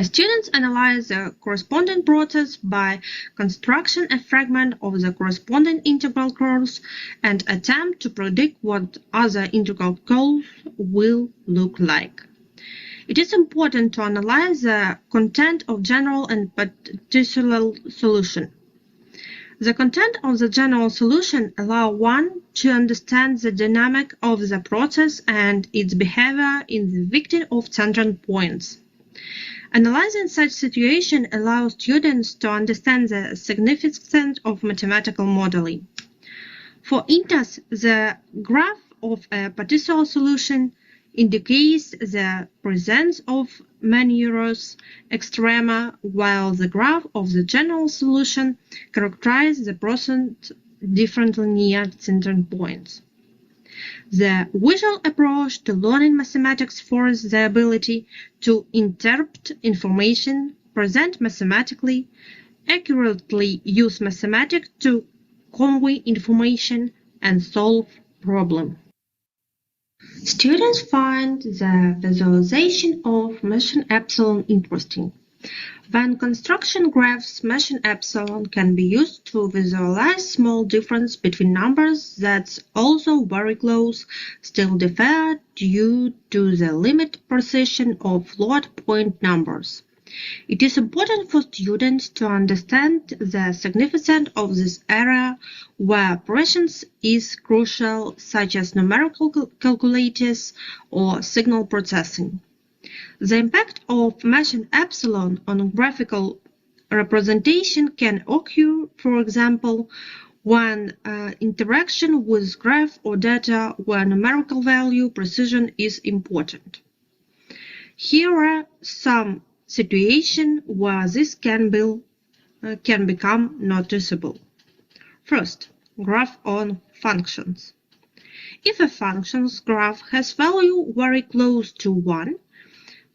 Students analyze the corresponding process by constructing a fragment of the corresponding integral curves and attempt to predict what other integral curves will look like. It is important to analyze the content of general and particular solution. The content of the general solution allows one to understand the dynamic of the process and its behavior in the victim of central points. Analyzing such situation allows students to understand the significance of mathematical modeling. For instance, the graph of a particular solution indicates the presence of Manier's extrema, while the graph of the general solution characterizes the present different linear center points. The visual approach to learning mathematics fosters the ability to interpret information, present mathematically, accurately use mathematics to convey information, and solve problems. Students find the visualization of machine epsilon interesting. When construction graphs, machine epsilon can be used to visualize small difference between numbers that, although very close, still differ due to the limited precision of float point numbers. It is important for students to understand the significance of this area where prescience is crucial, such as numerical calculators or signal processing. The impact of machine epsilon on graphical representation can occur, for example, when interaction with graph or data where numerical value precision is important. Here are some situations where this can become noticeable. First, graph on functions. If a function's graph has value very close to 1,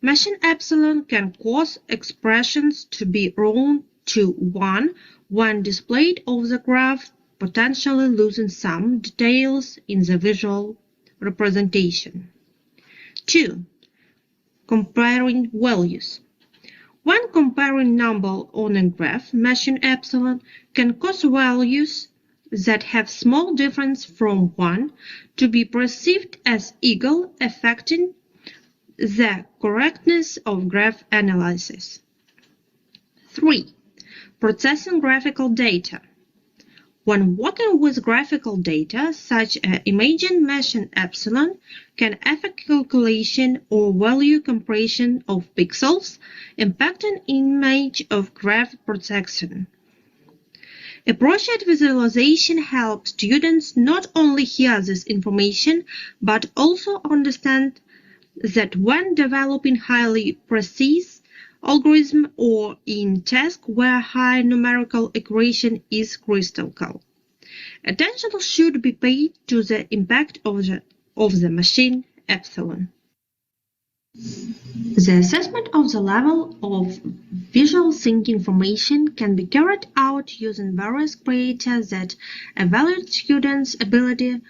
machine epsilon can cause expressions to be round to 1 when displayed over the graph, potentially losing some details in the visual representation. 2. Comparing values. When comparing numbers on a graph, machine epsilon can cause values that have small difference from 1 to be perceived as equal, affecting the correctness of graph analysis. 3. Processing graphical data. When working with graphical data, such as imaging, machine epsilon can affect calculation or value compression of pixels, impacting image of graph protection. Appropriate visualization helps students not only hear this information, but also understand that when developing highly precise algorithm or in tasks where high numerical accuracy is critical, attention should be paid to the impact of the machine epsilon. The assessment of the level of visual thinking information can be carried out using various criteria that evaluate students' ability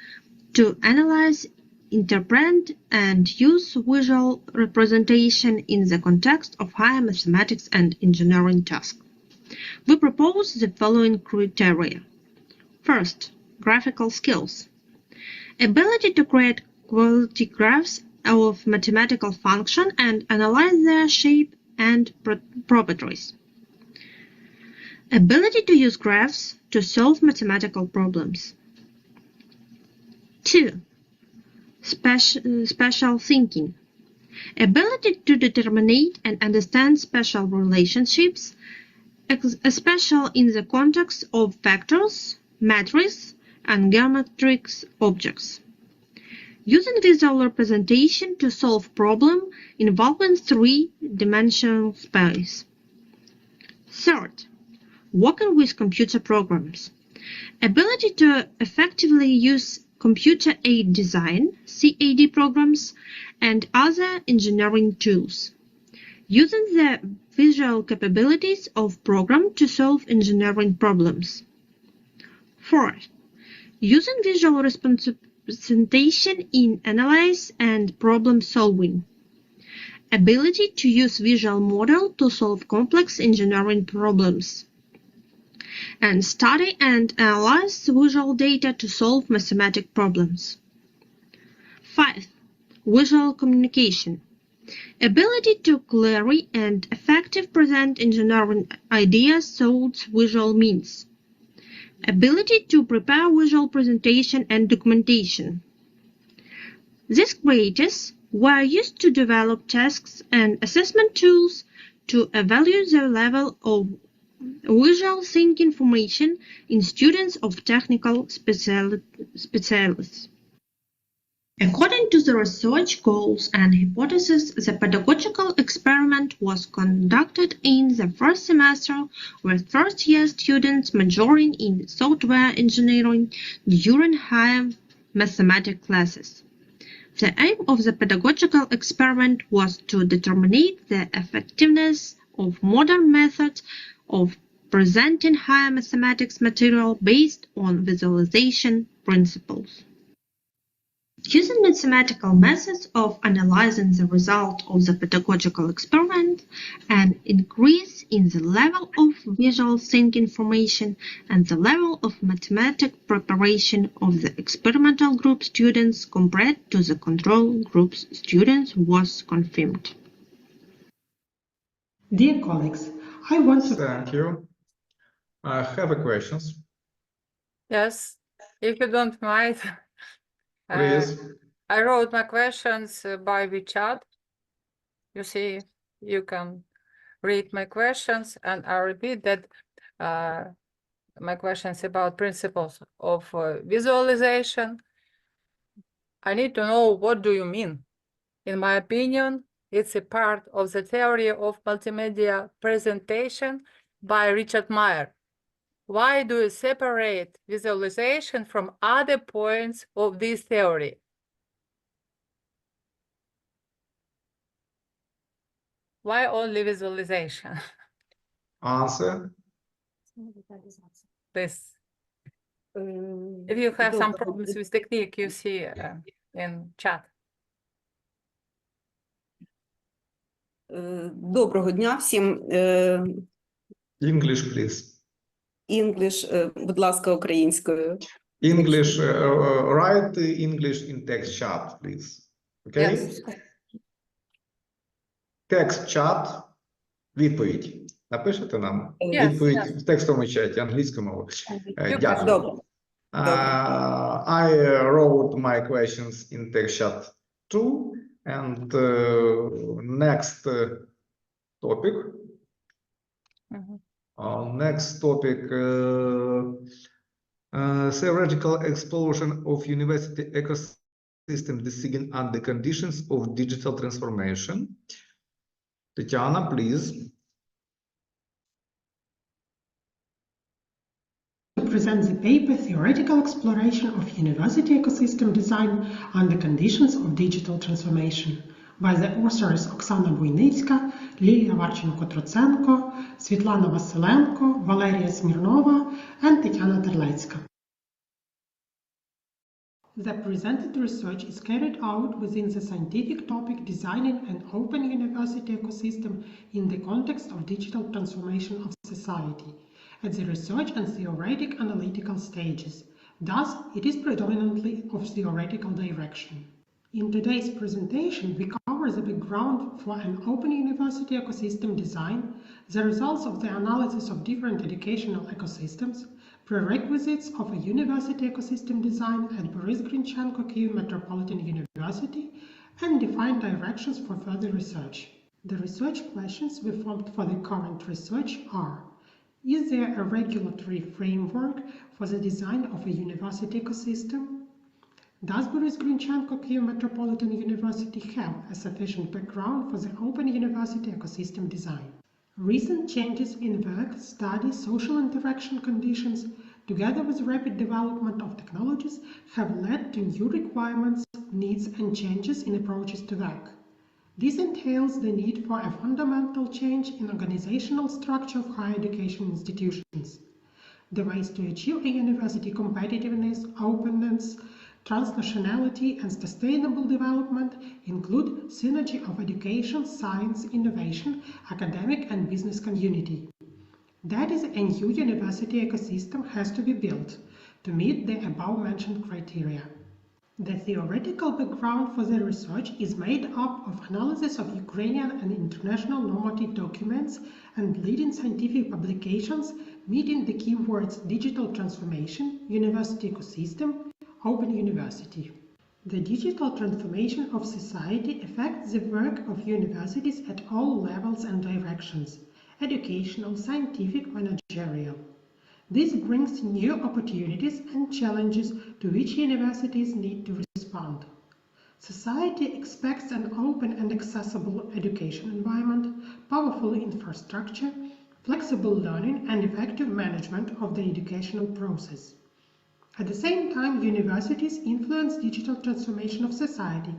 to analyze, interpret, and use visual representation in the context of higher mathematics and engineering tasks. We propose the following criteria. First, graphical skills. Ability to create quality graphs of mathematical function and analyze their shape and properties. Ability to use graphs to solve mathematical problems. 2. Spatial thinking. Ability to determine and understand spatial relationships, especially in the context of vectors, matrices, and geometric objects. Using visual representation to solve problems involving three-dimensional space. Third, working with computer programs. Ability to effectively use computer-aided design, CAD programs, and other engineering tools. Using the visual capabilities of program to solve engineering problems. 4. Using visual representation in analysis and problem solving. Ability to use visual model to solve complex engineering problems. And study and analyze visual data to solve mathematical problems. 5. Visual communication. Ability to clearly and effectively present engineering ideas through visual means. Ability to prepare visual presentation and documentation. These qualities were used to develop tasks and assessment tools to evaluate the level of visual thinking formation in students of technical specialists. According to the research goals and hypotheses, the pedagogical experiment was conducted in the first semester with first-year students majoring in software engineering during higher mathematics classes. The aim of the pedagogical experiment was to determine the effectiveness of modern methods of presenting higher mathematics material based on visualization principles. Using mathematical methods of analyzing the result of the pedagogical experiment, an increase in the level of visual thinking formation and the level of mathematical preparation of the experimental group students compared to the control group's students was confirmed. Dear colleagues, I want to... Thank you. I have a questions. Yes, if you don't mind. Please. I wrote my questions by WeChat. You see, you can read my questions, and I repeat that my questions about principles of visualization. I need to know, what do you mean? In my opinion, it's a part of the theory of multimedia presentation by Richard Meyer. Why do you separate visualization from other points of this theory? Why only visualization? Answer. This. If you have some problems with technique, you see in chat. Доброго дня всім. English, please. English, будь ласка, українською. English, write English in text chat, please. Okay? Yes. Text chat, відповідь. Напишете нам Yes, відповідь yes. в текстовому чаті англійською мовою. Дякую. Добре. I wrote my questions in text chat too. And next topic. Next topic, theoretical exploration of university ecosystem design under conditions of digital transformation. Tatiana, please. Present the paper Theoretical Exploration of University Ecosystem Design under Conditions of Digital Transformation by the authors Oksana Buynicka, Lilia Warchenko-Trutsenko, Svetlana Vasilenko, Valeria Smirnova, and Tatiana Terlecka. The presented research is carried out within the scientific topic Designing an Open University Ecosystem in the Context of Digital Transformation of Society, at the research and theoretic analytical stages. Thus, it is predominantly of theoretical direction. In today's presentation, we cover the background for an open university ecosystem design, the results of the analysis of different educational ecosystems, prerequisites of a university ecosystem design at Boris Grinchenko Kyiv Metropolitan University, and define directions for further research. The research questions we formed for the current research are: is there a regulatory framework for the design of a university ecosystem? Does Boris Grinchenko Kyiv Metropolitan University have a sufficient background for the open university ecosystem design? Recent changes in work, study, social interaction conditions, together with rapid development of technologies, have led to new requirements, needs, and changes in approaches to work. This entails the need for a fundamental change in organizational structure of higher education institutions. The ways to achieve a university competitiveness, openness, transnationality, and sustainable development include synergy of education, science, innovation, academic and business community. That is, a new university ecosystem has to be built to meet the above-mentioned criteria. The theoretical background for the research is made up of analysis of Ukrainian and international normative documents and leading scientific publications meeting the keywords digital transformation, university ecosystem, open university. The digital transformation of society affects the work of universities at all levels and directions: educational, scientific, managerial. This brings new opportunities and challenges to which universities need to respond. Society expects an open and accessible education environment, powerful infrastructure, flexible learning, and effective management of the educational process. At the same time, universities influence digital transformation of society,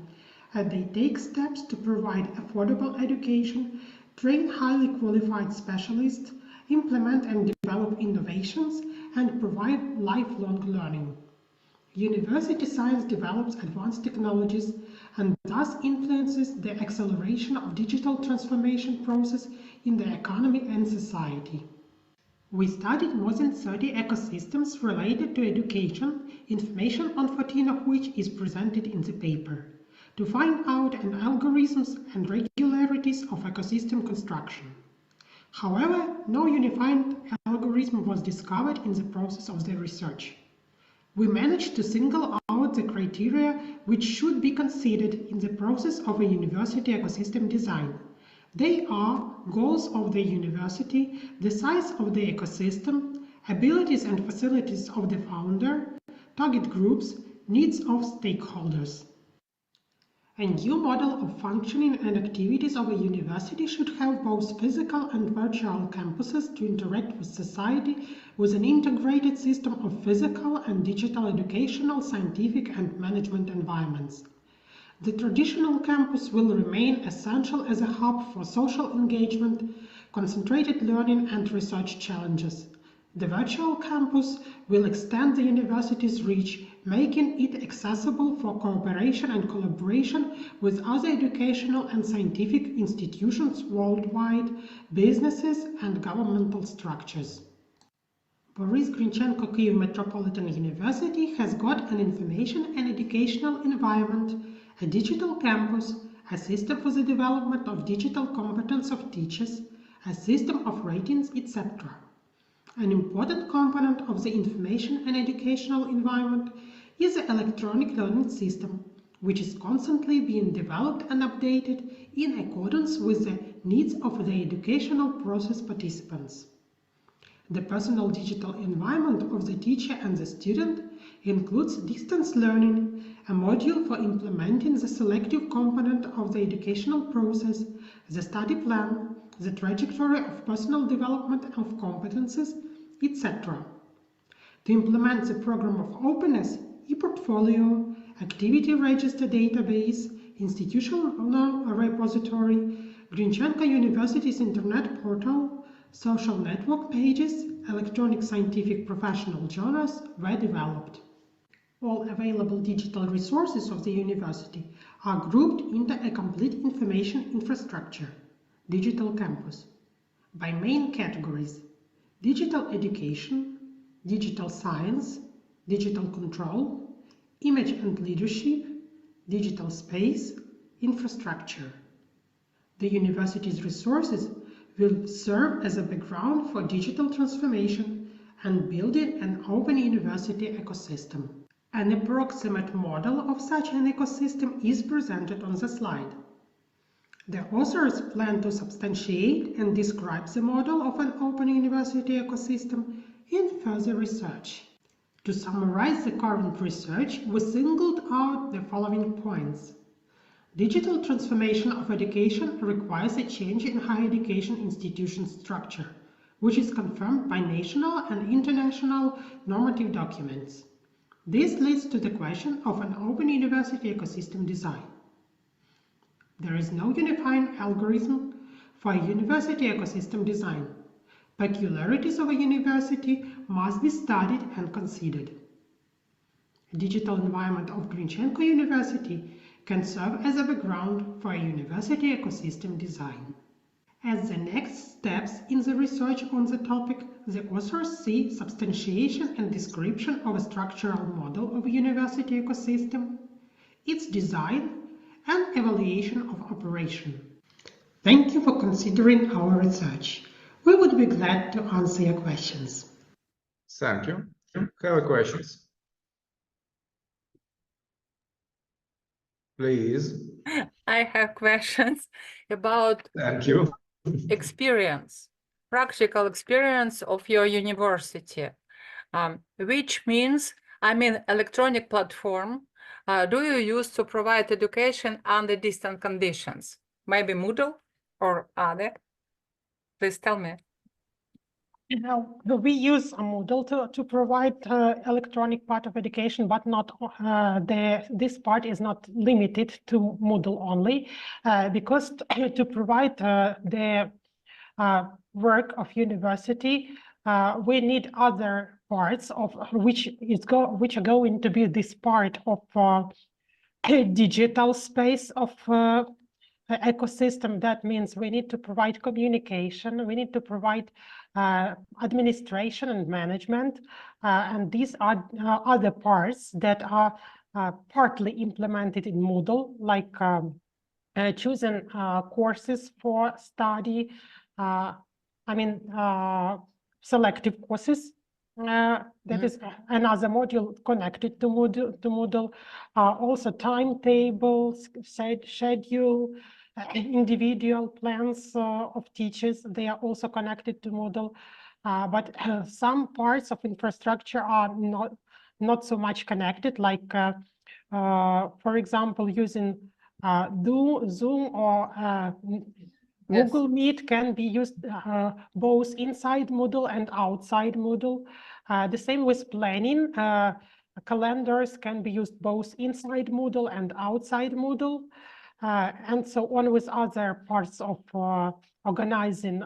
as they take steps to provide affordable education, train highly qualified specialists, implement and develop innovations, and provide lifelong learning. University science develops advanced technologies and thus influences the acceleration of digital transformation process in the economy and society. We studied more than 30 ecosystems related to education, information on 14 of which is presented in the paper, to find out an algorithms and regularities of ecosystem construction. However, no unified algorithm was discovered in the process of the research. We managed to single out the criteria which should be considered in the process of a university ecosystem design. They are goals of the university, the size of the ecosystem, abilities and facilities of the founder, target groups, needs of stakeholders. A new model of functioning and activities of a university should have both physical and virtual campuses to interact with society with an integrated system of physical and digital educational, scientific, and management environments. The traditional campus will remain essential as a hub for social engagement, concentrated learning, and research challenges. The virtual campus will extend the university's reach, making it accessible for cooperation and collaboration with other educational and scientific institutions worldwide, businesses, and governmental structures. Boris Grinchenko Kyiv Metropolitan University has got an information and educational environment, a digital campus, a system for the development of digital competence of teachers, a system of ratings, etc. An important component of the information and educational environment is the electronic learning system, which is constantly being developed and updated in accordance with the needs of the educational process participants. The personal digital environment of the teacher and the student includes distance learning, a module for implementing the selective component of the educational process, the study plan, the trajectory of personal development of competences, etc. To implement the program of openness, e-portfolio, activity register database, institutional repository, Grinchenko University's internet portal, social network pages, electronic scientific professional journals were developed. All available digital resources of the university are grouped into a complete information infrastructure, digital campus, by main categories: digital education, digital science, digital control, image and leadership, digital space, infrastructure. The university's resources will serve as a background for digital transformation and building an open university ecosystem. An approximate model of such an ecosystem is presented on the slide. The authors plan to substantiate and describe the model of an open university ecosystem in further research. To summarize the current research, we singled out the following points. Digital transformation of education requires a change in higher education institution structure, which is confirmed by national and international normative documents. This leads to the question of an open university ecosystem design. There is no unifying algorithm for university ecosystem design. Peculiarities of a university must be studied and considered. A digital environment of Grinchenko University can serve as a background for a university ecosystem design. As the next steps in the research on the topic, the authors see substantiation and description of a structural model of a university ecosystem, its design, and evaluation of operation. Thank you for considering our research. We would be glad to answer your questions. Thank you. Have questions? Please. I have questions about Thank you. experience, practical experience of your university, which means, I mean, electronic platform, do you use to provide education under distant conditions? Maybe Moodle or other? Please tell me. We use a Moodle to provide electronic part of education, but not this part is not limited to Moodle only, because to provide the work of university, we need other parts of which are going to be this part of digital space of ecosystem. That means we need to provide communication, we need to provide administration and management, and these are other parts that are partly implemented in Moodle, like choosing courses for study, selective courses. That is another module connected to Moodle. Also timetables, schedule, individual plans of teachers, they are also connected to Moodle. But some parts of infrastructure are not so much connected, like, for example, using Zoom or Google Meet can be used both inside Moodle and outside Moodle. The same with planning. Calendars can be used both inside Moodle and outside Moodle, and so on with other parts of organizing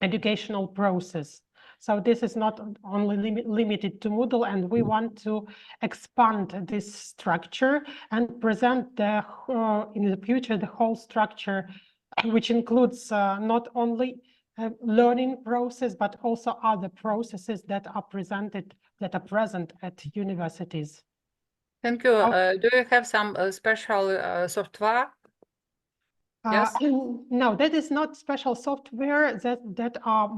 educational process. So this is not only limited to Moodle, and we want to expand this structure and present in the future the whole structure, which includes not only learning process, but also other processes that are present at universities. Thank you. Do you have some special software? Yes? No, that is not special software. That are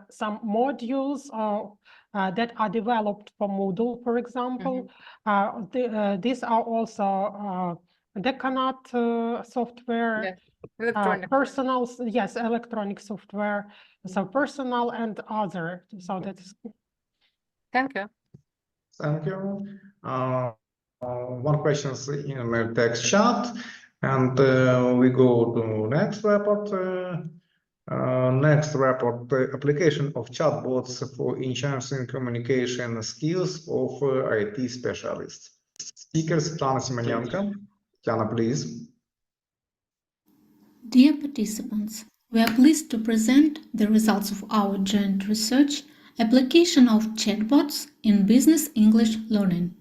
some modules that are developed for Moodle, for example. These are also Decanat software, Yes. Electronic. personal, yes, electronic software, so personal and other. So that is. Thank you. Thank you. One question is in the text chat, and we go to next report. Next report, the application of chatbots for enhancing communication skills of IT specialists. Speakers, Tana Simonenko. Tana, please. Dear participants, we are pleased to present the results of our joint research, Application of Chatbots in Business English Learning.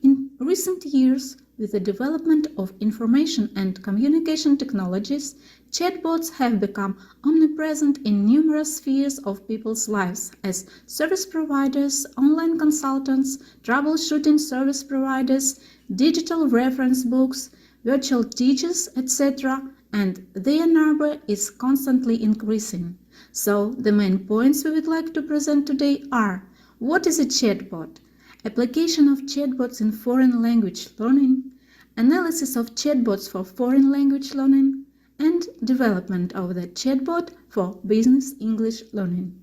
In recent years, with the development of information and communication technologies, chatbots have become omnipresent in numerous spheres of people's lives as service providers, online consultants, troubleshooting service providers, digital reference books, virtual teachers, etc., and their number is constantly increasing. So, the main points we would like to present today are: what is a chatbot? Application of chatbots in foreign language learning, analysis of chatbots for foreign language learning, and development of the chatbot for business English learning.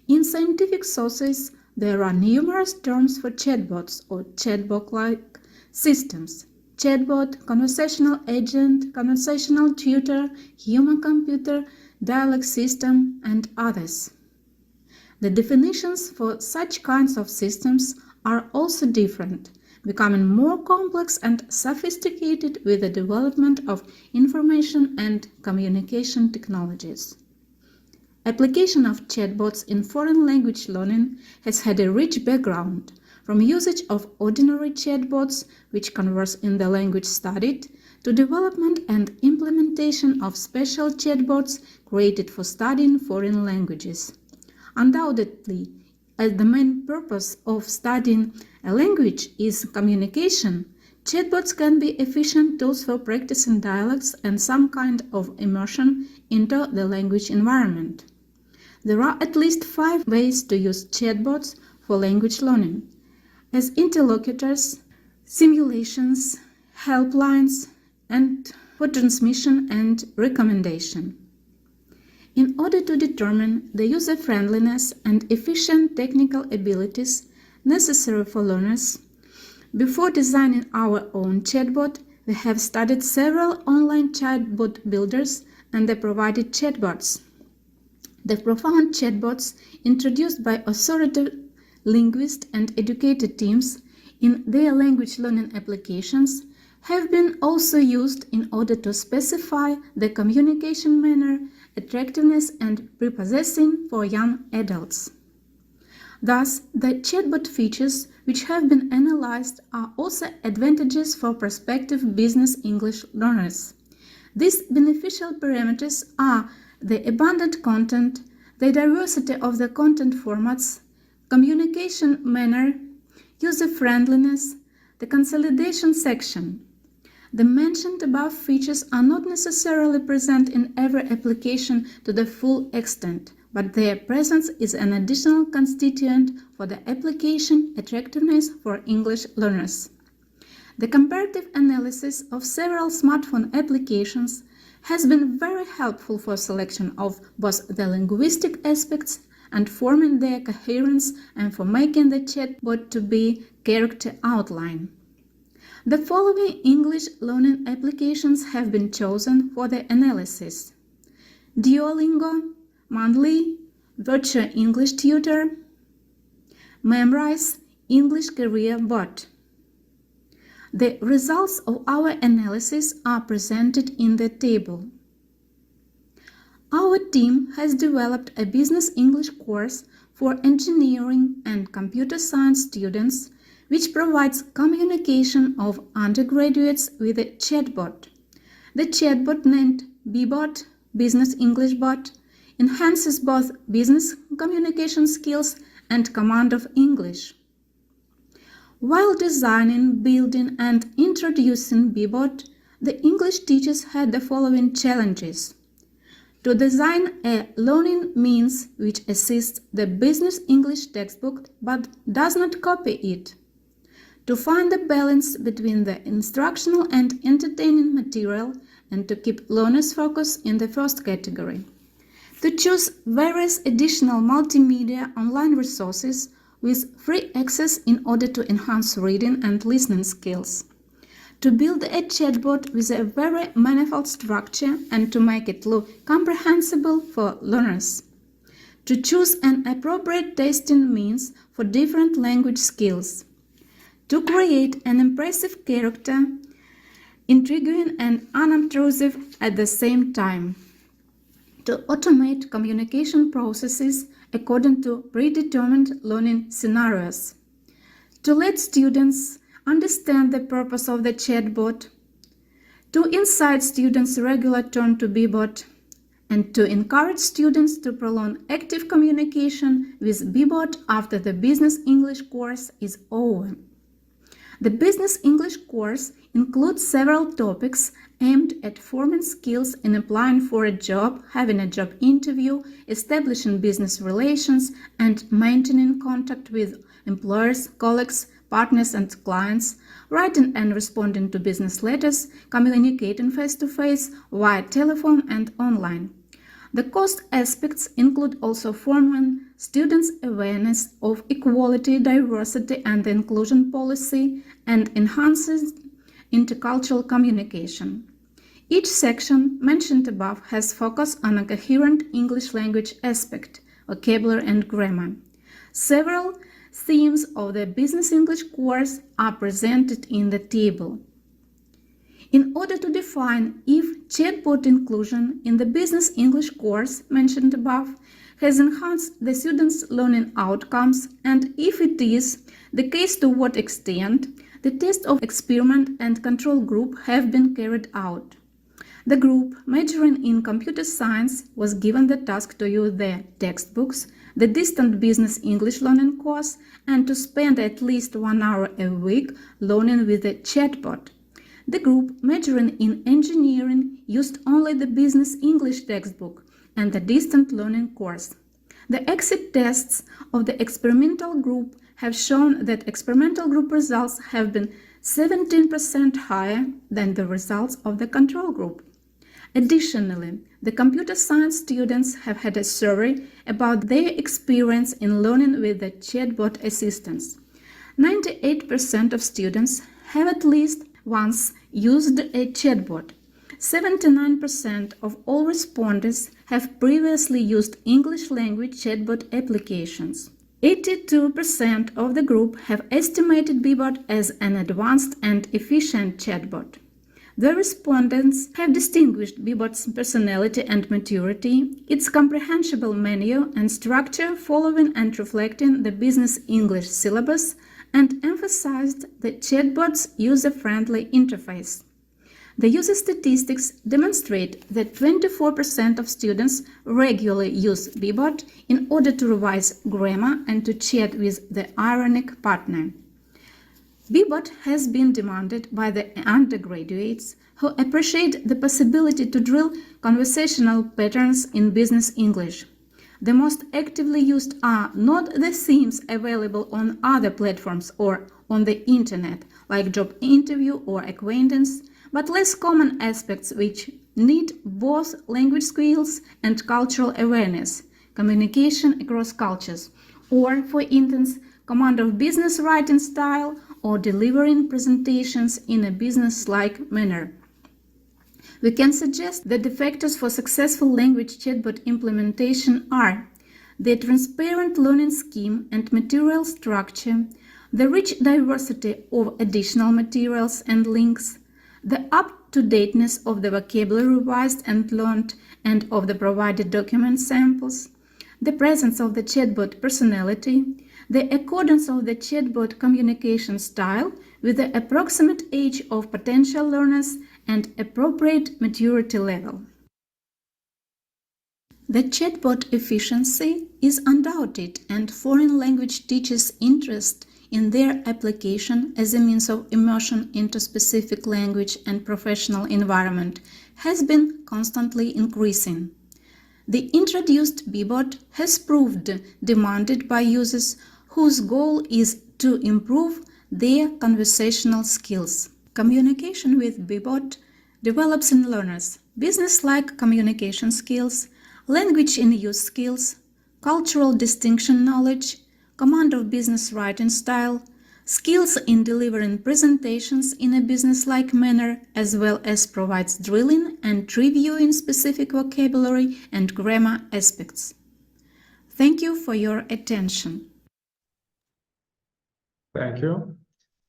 In scientific sources, there are numerous terms for chatbots or chatbot-like systems: chatbot, conversational agent, conversational tutor, human-computer, dialogue system, and others. The definitions for such kinds of systems are also different, becoming more complex and sophisticated with the development of information and communication technologies. Application of chatbots in foreign language learning has had a rich background, from usage of ordinary chatbots, which converse in the language studied, to development and implementation of special chatbots created for studying foreign languages. Undoubtedly, as the main purpose of studying a language is communication, chatbots can be efficient tools for practicing dialects and some kind of immersion into the language environment. There are at least 5 ways to use chatbots for language learning: as interlocutors, simulations, helplines, and for transmission and recommendation. In order to determine the user-friendliness and efficient technical abilities necessary for learners, before designing our own chatbot, we have studied several online chatbot builders and the provided chatbots. The profound chatbots introduced by authoritative linguists and educated teams in their language learning applications have been also used in order to specify the communication manner, attractiveness, and prepossessing for young adults. Thus, the chatbot features which have been analyzed are also advantages for prospective business English learners. These beneficial parameters are the abundant content, the diversity of the content formats, communication manner, user-friendliness, the consolidation section. The mentioned above features are not necessarily present in every application to the full extent, but their presence is an additional constituent for the application attractiveness for English learners. The comparative analysis of several smartphone applications has been very helpful for selection of both the linguistic aspects and forming their coherence and for making the chatbot to be character outline. The following English learning applications have been chosen for the analysis: Duolingo, Monthly, Virtual English Tutor, Memrise, English Career Bot. The results of our analysis are presented in the table. Our team has developed a business English course for engineering and computer science students, which provides communication of undergraduates with a chatbot. The chatbot, named BBot, Business English Bot, enhances both business communication skills and command of English. While designing, building, and introducing BBot, the English teachers had the following challenges: to design a learning means which assists the business English textbook but does not copy it, to find the balance between the instructional and entertaining material and to keep learners' focus in the first category, to choose various additional multimedia online resources with free access in order to enhance reading and listening skills, to build a chatbot with a very manifold structure and to make it look comprehensible for learners, to choose an appropriate testing means for different language skills, to create an impressive character, intriguing and unobtrusive at the same time, to automate communication processes according to predetermined learning scenarios, to let students understand the purpose of the chatbot, to incite students' regular turn to BBot, and to encourage students to prolong active communication with BBot after the Business English course is over. The Business English course includes several topics aimed at forming skills in applying for a job, having a job interview, establishing business relations, and maintaining contact with employers, colleagues, partners, and clients, writing and responding to business letters, communicating face-to-face, via telephone, and online. The cost aspects include also forming students' awareness of equality, diversity, and inclusion policy, and enhances intercultural communication. Each section mentioned above has focus on a coherent English language aspect, vocabulary, and grammar. Several themes of the Business English course are presented in the table. In order to define if chatbot inclusion in the Business English course mentioned above has enhanced the students' learning outcomes, and if it is the case, to what extent, the test of experiment and control group have been carried out. The group majoring in computer science was given the task to use the textbooks, the distant Business English learning course, and to spend at least 1 hour a week learning with a chatbot. The group majoring in engineering used only the Business English textbook and the distant learning course. The exit tests of the experimental group have shown that experimental group results have been 17% higher than the results of the control group. Additionally, the computer science students have had a survey about their experience in learning with the chatbot assistants. 98% of students have at least once used a chatbot. 79% of all respondents have previously used English language chatbot applications. 82% of the group have estimated BBot as an advanced and efficient chatbot. The respondents have distinguished BBot's personality and maturity, its comprehensible menu and structure following and reflecting the Business English syllabus, and emphasized the chatbot's user-friendly interface. The user statistics demonstrate that 24% of students regularly use BBot in order to revise grammar and to chat with the ironic partner. BBot has been demanded by the undergraduates who appreciate the possibility to drill conversational patterns in Business English. The most actively used are not the themes available on other platforms or on the internet, like job interview or acquaintance, but less common aspects which need both language skills and cultural awareness, communication across cultures, or, for instance, command of business writing style or delivering presentations in a business-like manner. We can suggest that the factors for successful language chatbot implementation are the transparent learning scheme and material structure, the rich diversity of additional materials and links, the up-to-dateness of the vocabulary revised and learned and of the provided document samples, the presence of the chatbot personality, the accordance of the chatbot communication style with the approximate age of potential learners and appropriate maturity level. The chatbot efficiency is undoubted, and foreign language teachers' interest in their application as a means of immersion into specific language and professional environment has been constantly increasing. The introduced BBot has proved demanded by users whose goal is to improve their conversational skills. Communication with BBot develops in learners business-like communication skills, language in use skills, cultural distinction knowledge, command of business writing style, skills in delivering presentations in a business-like manner, as well as provides drilling and reviewing specific vocabulary and grammar aspects. Thank you for your attention. Thank you.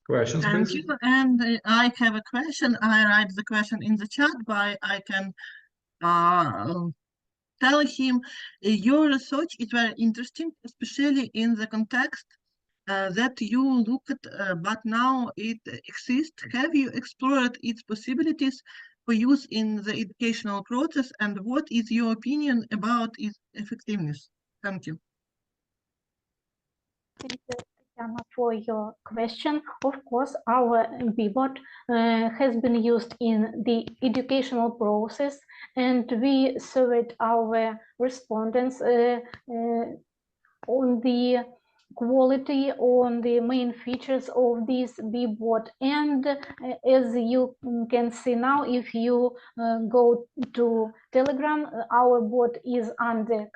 Questions, Thank please? you. And I have a question. I write the question in the chat, but I can tell him your research is very interesting, especially in the context that you look at, but now it exists. Have you explored its possibilities for use in the educational process, and what is your opinion about its effectiveness? Thank you. Thank you, Tatiana, for your question. Of course, our BBot has been used in the educational process, and we surveyed our respondents on the quality, on the main features of this BBot. And as you can see now, if you go to Telegram, our bot is under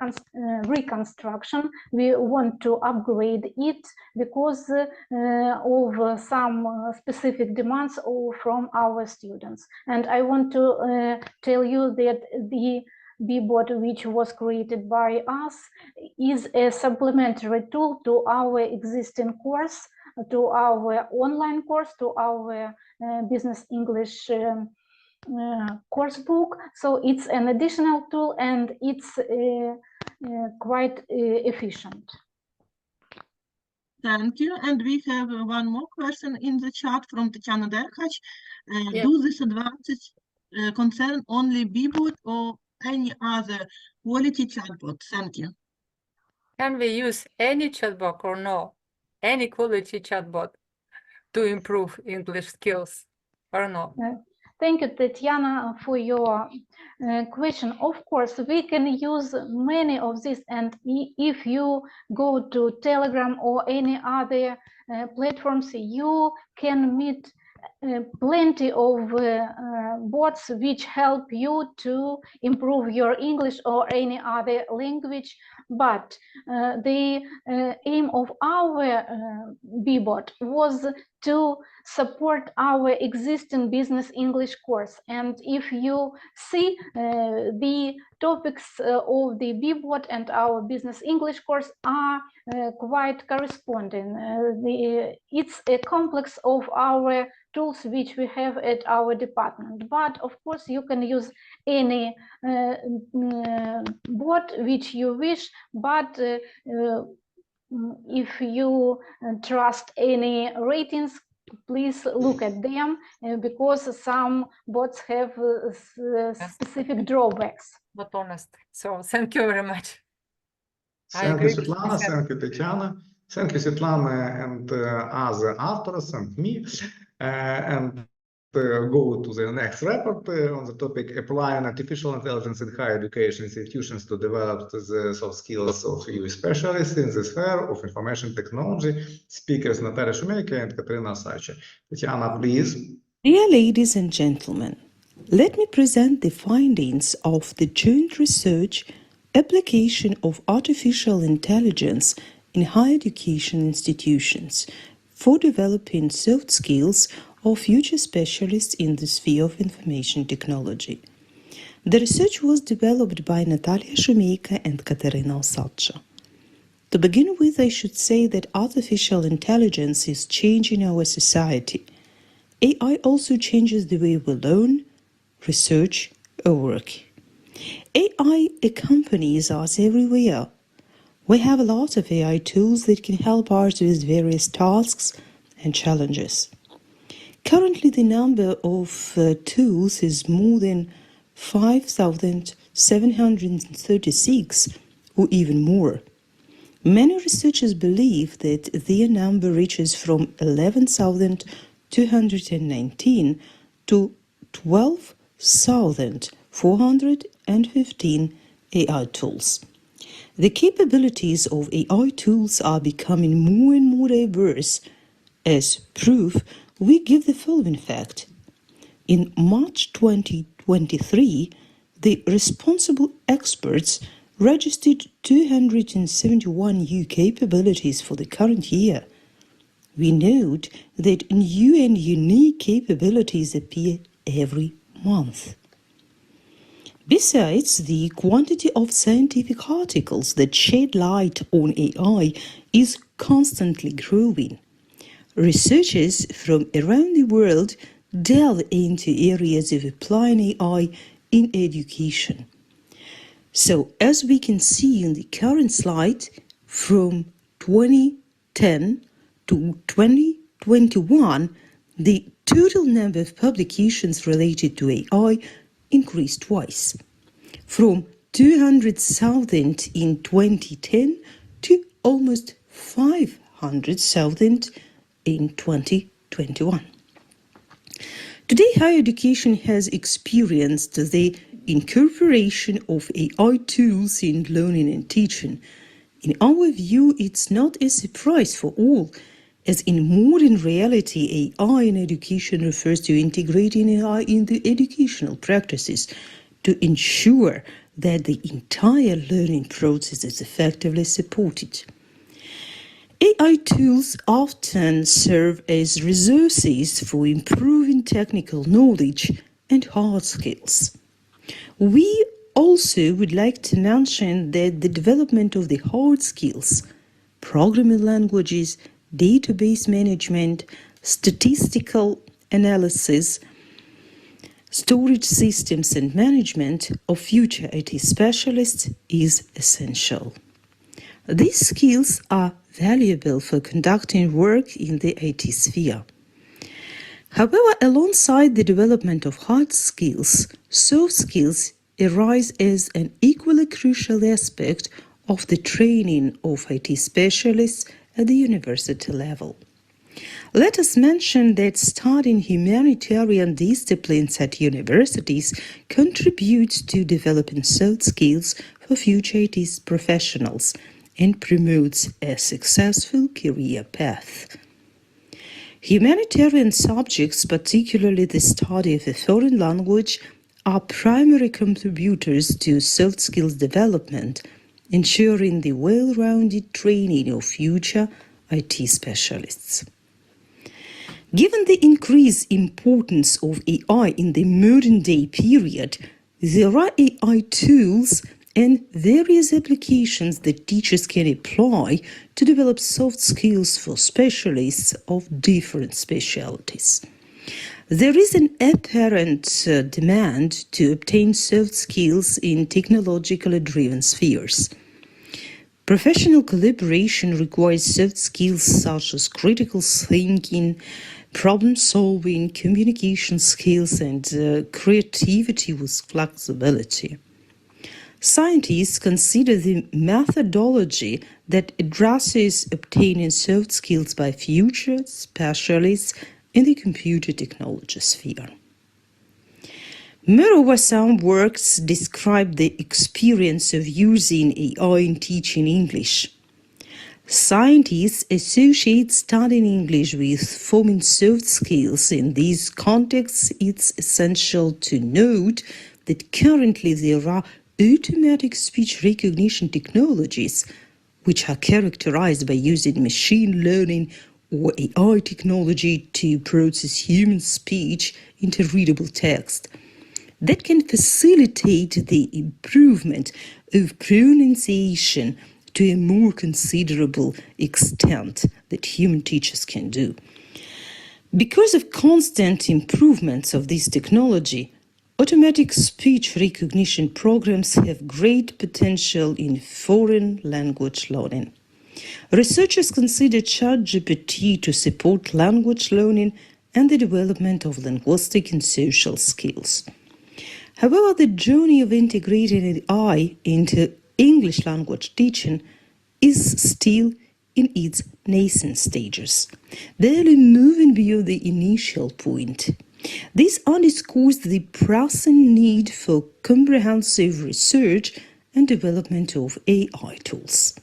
reconstruction. We want to upgrade it because of some specific demands from our students. And I want to tell you that the BBot, which was created by us, is a supplementary tool to our existing course, to our online course, to our business English course book. So it's an additional tool and it's quite efficient. Thank you. And we have one more question in the chat from Tatiana Derkach. Yeah. Do this advantage concern only BBot or any other quality chatbot? Thank you. Can we use any chatbot or no? Any quality chatbot to improve English skills or no? Thank you, Tatiana, for your question. Of course, we can use many of these, and if you go to Telegram or any other platforms, you can meet plenty of bots which help you to improve your English or any other language. But the aim of our BBot was to support our existing business English course. And if you see the topics of the BBot and our business English course are quite corresponding. It's a complex of our tools which we have at our department. But of course, you can use any bot which you wish, but if you trust any ratings, please look at them because some bots have specific drawbacks. Not honest. So thank you very much. I Thank you, agree with Svetlana. Lisa. Thank you, Tatiana. Thank you, Svetlana, and other authors and me. And go to the next report on the topic applying artificial intelligence in higher education institutions to develop the soft skills of EU specialists in the sphere of information technology. Speakers Natalia Shumeyka and Katerina Sacha. Tatiana, please. Dear ladies and gentlemen, let me present the findings of the joint research application of artificial intelligence in higher education institutions for developing soft skills of future specialists in the sphere of information technology. The research was developed by Natalia Shumeyka and Katerina Osadcha. To begin with, I should say that artificial intelligence is changing our society. AI also changes the way we learn, research, or work. AI accompanies us everywhere. We have a lot of AI tools that can help us with various tasks and challenges. Currently, the number of tools is more than 5,736 or even more. Many researchers believe that their number reaches from 11,219 to 12,415 AI tools. The capabilities of AI tools are becoming more and more diverse. As proof, we give the following fact. In March 2023, the responsible experts registered 271 new capabilities for the current year. We note that new and unique capabilities appear every month. Besides, the quantity of scientific articles that shed light on AI is constantly growing. Researchers from around the world delve into areas of applying AI in education. So, as we can see in the current slide, from 2010 to 2021, the total number of publications related to AI increased twice, from 200,000 in 2010 to almost 500,000 in 2021. Today, higher education has experienced the incorporation of AI tools in learning and teaching. In our view, it's not a surprise for all, as in modern reality, AI in education refers to integrating AI into educational practices to ensure that the entire learning process is effectively supported. AI tools often serve as resources for improving technical knowledge and hard skills. We also would like to mention that the development of the hard skills, programming languages, database management, statistical analysis, storage systems and management of future IT specialists is essential. These skills are valuable for conducting work in the IT sphere. However, alongside the development of hard skills, soft skills arise as an equally crucial aspect of the training of IT specialists at the university level. Let us mention that studying humanitarian disciplines at universities contributes to developing soft skills for future IT professionals and promotes a successful career path. Humanitarian subjects, particularly the study of a foreign language, are primary contributors to soft skills development, ensuring the well-rounded training of future IT specialists. Given the increased importance of AI in the modern-day period, there are AI tools and various applications that teachers can apply to develop soft skills for specialists of different specialties. There is an apparent demand to obtain soft skills in technologically driven spheres. Professional collaboration requires soft skills such as critical thinking, problem-solving, communication skills, and creativity with flexibility. Scientists consider the methodology that addresses obtaining soft skills by future specialists in the computer technology sphere. Moreover, some works describe the experience of using AI in teaching English. Scientists associate studying English with forming soft skills. In these contexts, it's essential to note that currently there are automatic speech recognition technologies, which are characterized by using machine learning or AI technology to process human speech into readable text, that can facilitate the improvement of pronunciation to a more considerable extent that human teachers can do. Because of constant improvements of this technology, automatic speech recognition programs have great potential in foreign language learning. Researchers consider ChatGPT to support language learning and the development of linguistic and social skills. However, the journey of integrating AI into English language teaching is still in its nascent stages, barely moving beyond the initial point. This underscores the pressing need for comprehensive research and development of AI tools.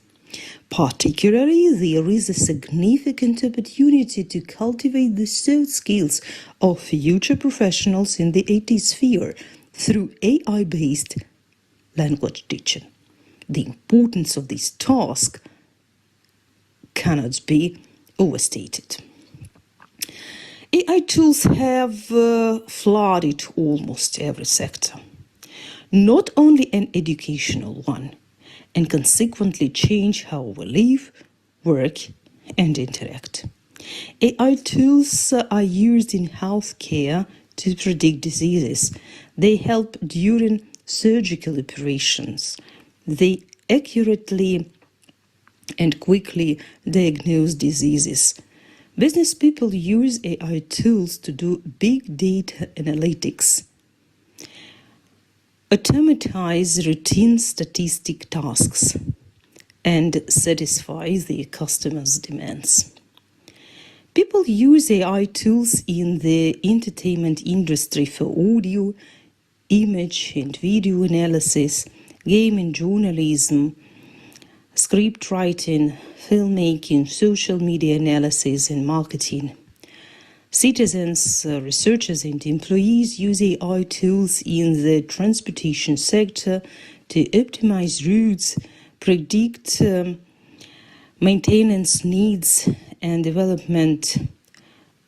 Particularly, there is a significant opportunity to cultivate the soft skills of future professionals in the IT sphere through AI-based language teaching. The importance of this task cannot be overstated. AI tools have flooded almost every sector, not only an educational one, and consequently change how we live, work, and interact. AI tools are used in healthcare to predict diseases. They help during surgical operations. They accurately and quickly diagnose diseases. Business people use AI tools to do big data analytics, automatize routine statistic tasks, and satisfy their customers' demands. People use AI tools in the entertainment industry for audio, image and video analysis, gaming, journalism, script writing, filmmaking, social media analysis, and marketing. Citizens, researchers, and employees use AI tools in the transportation sector to optimize routes, predict maintenance needs, and development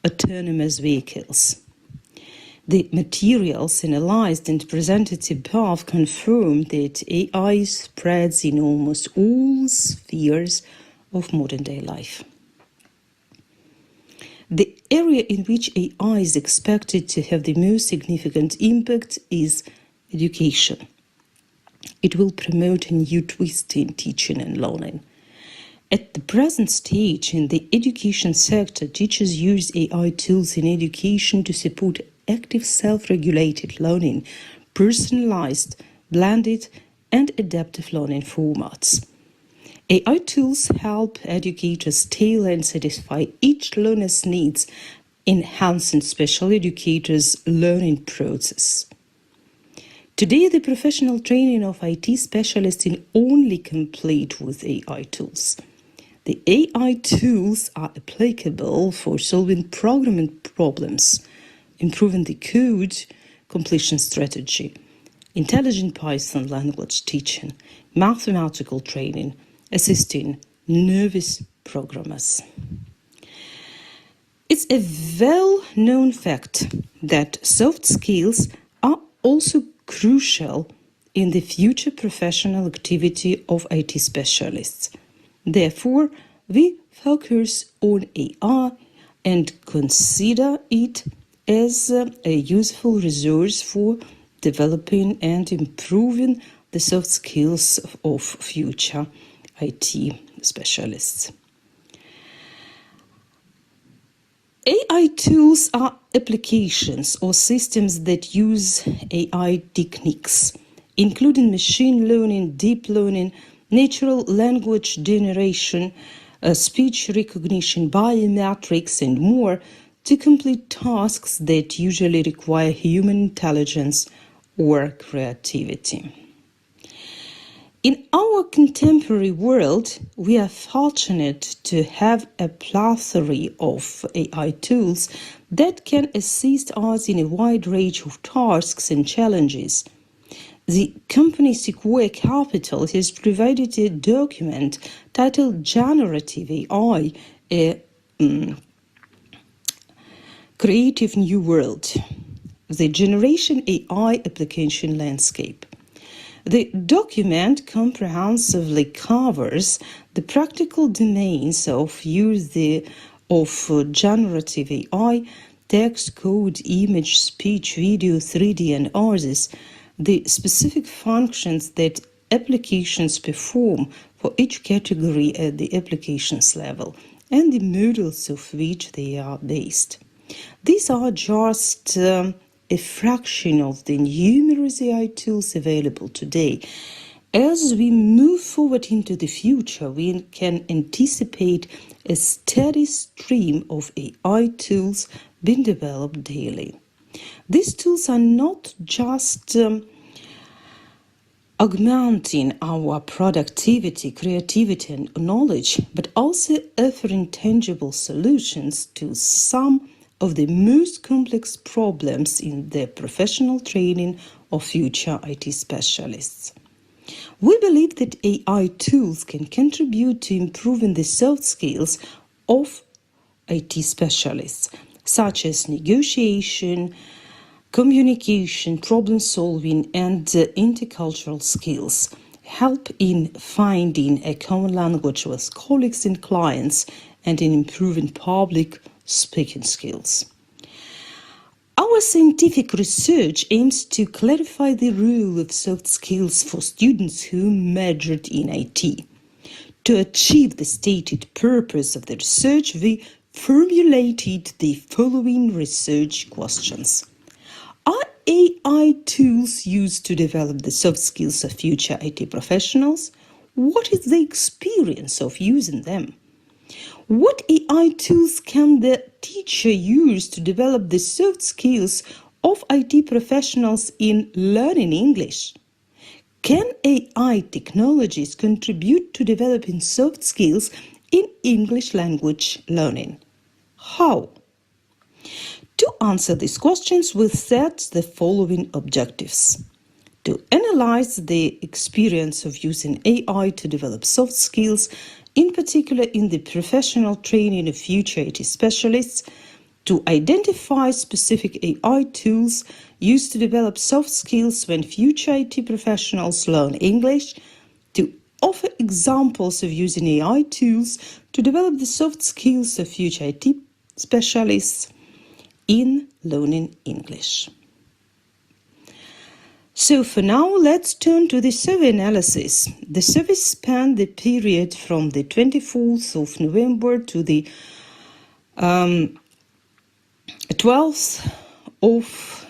autonomous vehicles. The materials analyzed and presented above confirm that AI spreads in almost all spheres of modern-day life. The area in which AI is expected to have the most significant impact is education. It will promote a new twist in teaching and learning. At the present stage in the education sector, teachers use AI tools in education to support active self-regulated learning, personalized, blended, and adaptive learning formats. AI tools help educators tailor and satisfy each learner's needs, enhancing special educators' learning process. Today, the professional training of IT specialists is only complete with AI tools. The AI tools are applicable for solving programming problems, improving the code completion strategy, intelligent Python language teaching, mathematical training, assisting novice programmers. It's a well-known fact that soft skills are also crucial in the future professional activity of IT specialists. Therefore, we focus on AI and consider it as a useful resource for developing and improving the soft skills of future IT specialists. AI tools are applications or systems that use AI techniques, including machine learning, deep learning, natural language generation, speech recognition, biometrics, and more, to complete tasks that usually require human intelligence or creativity. In our contemporary world, we are fortunate to have a plethora of AI tools that can assist us in a wide range of tasks and challenges. The company Sequoia Capital has provided a document titled Generative AI, a Creative New World, the Generation AI Application Landscape. The document comprehensively covers the practical domains of use of generative AI, text, code, image, speech, video, 3D, and others, the specific functions that applications perform for each category at the applications level, and the models of which they are based. These are just a fraction of the numerous AI tools available today. As we move forward into the future, we can anticipate a steady stream of AI tools being developed daily. These tools are not just augmenting our productivity, creativity, and knowledge, but also offering tangible solutions to some of the most complex problems in the professional training of future IT specialists. We believe that AI tools can contribute to improving the soft skills of IT specialists, such as negotiation, communication, problem solving, and intercultural skills, help in finding a common language with colleagues and clients, and in improving public speaking skills. Our scientific research aims to clarify the role of soft skills for students who majored in IT. To achieve the stated purpose of the research, we formulated the following research questions. Are AI tools used to develop the soft skills of future IT professionals? What is the experience of using them? What AI tools can the teacher use to develop the soft skills of IT professionals in learning English? Can AI technologies contribute to developing soft skills in English language learning? How? To answer these questions, we set the following objectives. To analyze the experience of using AI to develop soft skills, in particular in the professional training of future IT specialists, to identify specific AI tools used to develop soft skills when future IT professionals learn English, to offer examples of using AI tools to develop the soft skills of future IT specialists in learning English. So for now, let's turn to the survey analysis. The survey spanned the period from the 24th of November to the 12th of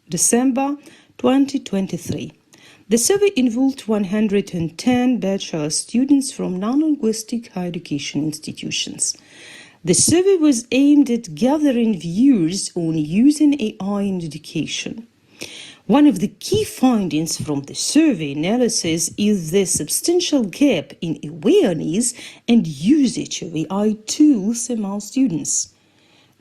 December 2023. The survey involved 110 bachelor students from non-linguistic higher education institutions. The survey was aimed at gathering views on using AI in education. One of the key findings from the survey analysis is the substantial gap in awareness and usage of AI tools among students.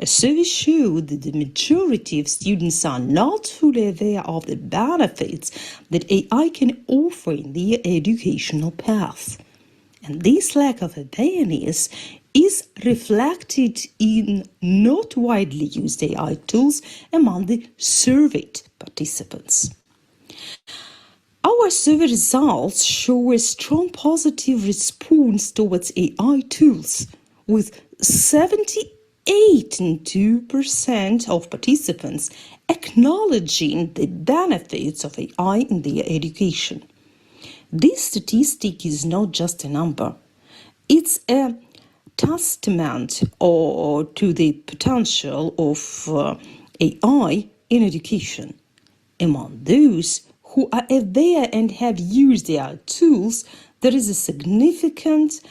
A survey showed that the majority of students are not fully aware of the benefits that AI can offer in their educational path. And this lack of awareness is reflected in not widely used AI tools among the surveyed participants. Our survey results show a strong positive response towards AI tools, with 78% of participants acknowledging the benefits of AI in their education. This statistic is not just a number. It's a testament to the potential of AI in education. Among those who are aware and have used AI tools, there is a significant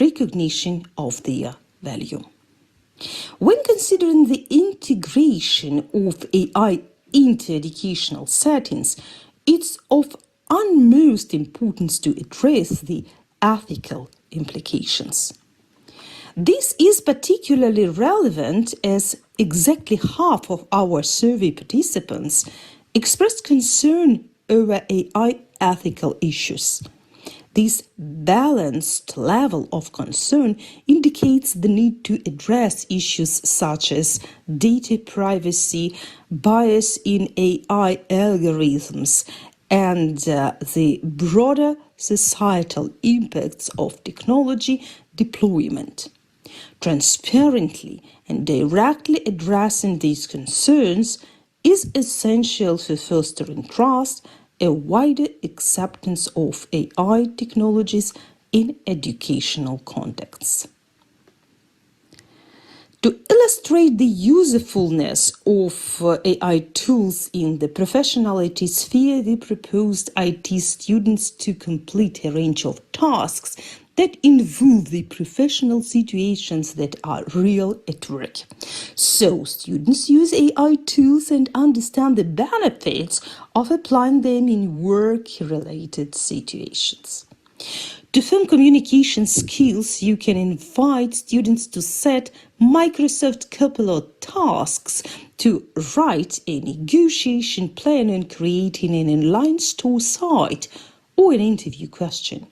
recognition of their value. When considering the integration of AI into educational settings, it's of utmost importance to address the ethical implications. This is particularly relevant as exactly half of our survey participants expressed concern over AI ethical issues. This balanced level of concern indicates the need to address issues such as data privacy, bias in AI algorithms, and the broader societal impacts of technology deployment. Transparently and directly addressing these concerns is essential for fostering trust, a wider acceptance of AI technologies in educational contexts. To illustrate the usefulness of AI tools in the professional IT sphere, we proposed IT students to complete a range of tasks that involve the professional situations that are real at work. So students use AI tools and understand the benefits of applying them in work-related situations. To form communication skills, you can invite students to set Microsoft Copilot tasks to write a negotiation plan on creating an online store site or an interview question.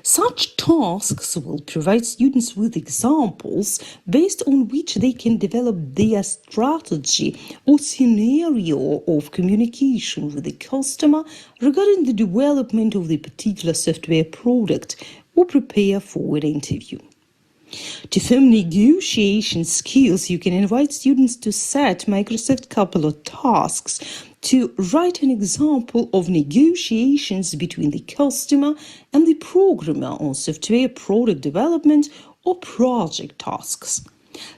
Such tasks will provide students with examples based on which they can develop their strategy or scenario of communication with the customer regarding the development of the particular software product or prepare for an interview. To form negotiation skills, you can invite students to set Microsoft Copilot tasks to write an example of negotiations between the customer and the programmer on software product development or project tasks.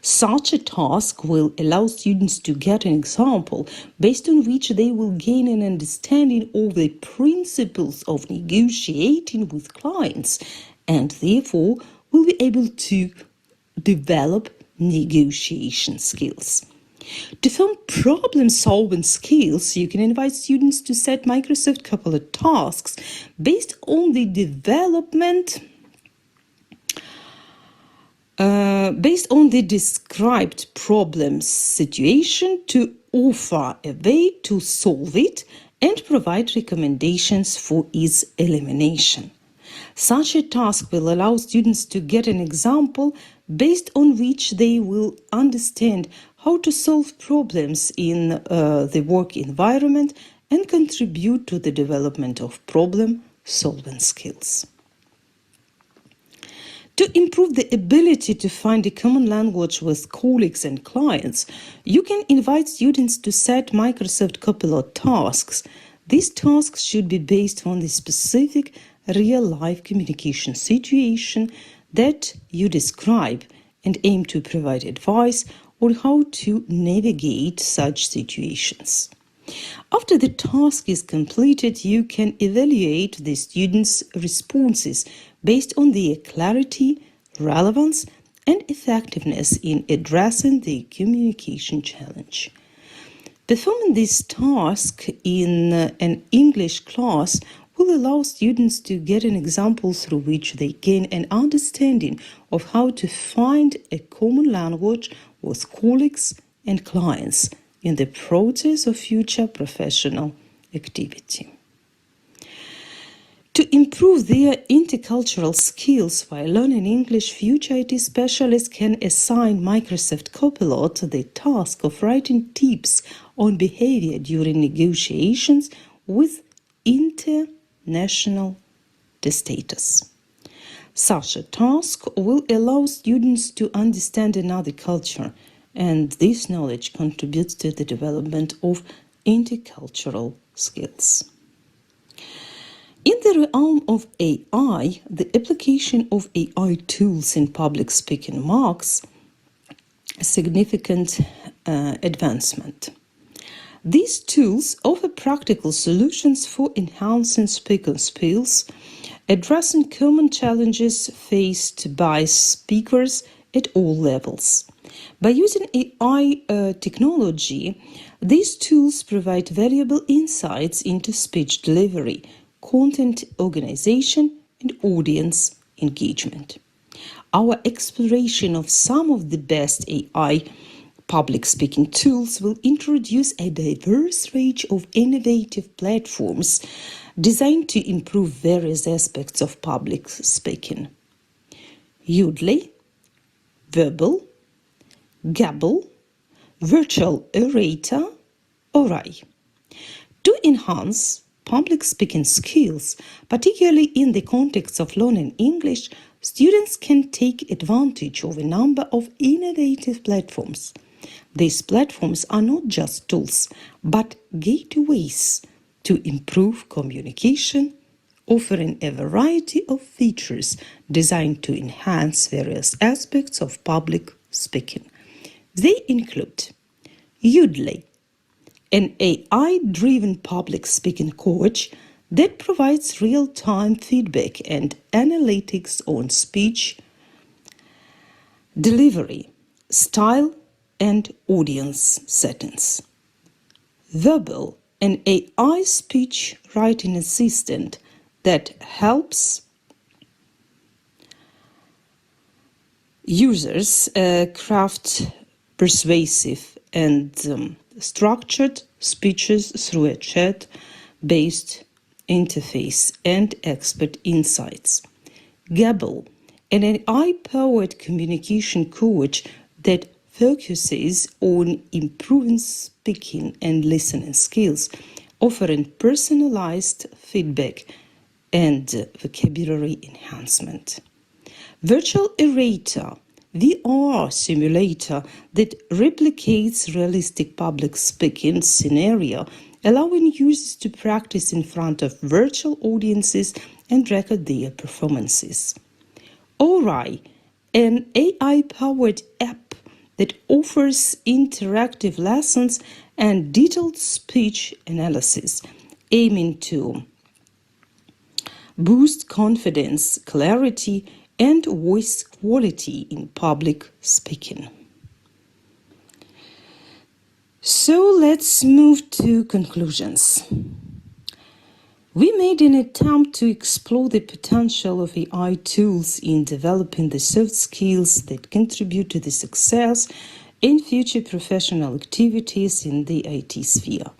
Such a task will allow students to get an example based on which they will gain an understanding of the principles of negotiating with clients and therefore will be able to develop negotiation skills. To form problem-solving skills, you can invite students to set Microsoft Copilot tasks based on the described problem situation to offer a way to solve it and provide recommendations for its elimination. Such a task will allow students to get an example based on which they will understand how to solve problems in the work environment and contribute to the development of problem-solving skills. To improve the ability to find a common language with colleagues and clients, you can invite students to set Microsoft Copilot tasks. These tasks should be based on the specific real-life communication situation that you describe and aim to provide advice on how to navigate such situations. After the task is completed, you can evaluate the students' responses based on their clarity, relevance, and effectiveness in addressing the communication challenge. Performing this task in an English class will allow students to get an example through which they gain an understanding of how to find a common language with colleagues and clients in the process of future professional activity. To improve their intercultural skills while learning English, future IT specialists can assign Microsoft Copilot the task of writing tips on behavior during negotiations with international testators. Such a task will allow students to understand another culture, and this knowledge contributes to the development of intercultural skills. In the realm of AI, the application of AI tools in public speaking marks a significant advancement. These tools offer practical solutions for enhancing speaking skills, addressing common challenges faced by speakers at all levels. By using AI technology, these tools provide valuable insights into speech delivery, content organization, and audience engagement. Our exploration of some of the best AI public speaking tools will introduce a diverse range of innovative platforms designed to improve various aspects of public speaking. Udly, Verbal, Gabble, Virtual Orator, Orai. To enhance public speaking skills, particularly in the context of learning English, students can take advantage of a number of innovative platforms. These platforms are not just tools, but gateways to improve communication, offering a variety of features designed to enhance various aspects of public speaking. They include Udly, an AI-driven public speaking coach that provides real-time feedback and analytics on speech delivery, style, and audience settings. Verbal, an AI speech writing assistant that helps users craft persuasive and structured speeches through a chat-based interface and expert insights. Gabble, an AI-powered communication coach that focuses on improving speaking and listening skills, offering personalized feedback and vocabulary enhancement. Virtual Orator, VR simulator that replicates realistic public speaking scenario, allowing users to practice in front of virtual audiences and record their performances. Orai, an AI-powered app that offers interactive lessons and detailed speech analysis, aiming to boost confidence, clarity, and voice quality in public speaking. So let's move to conclusions. We made an attempt to explore the potential of AI tools in developing the soft skills that contribute to the success in future professional activities in the IT sphere.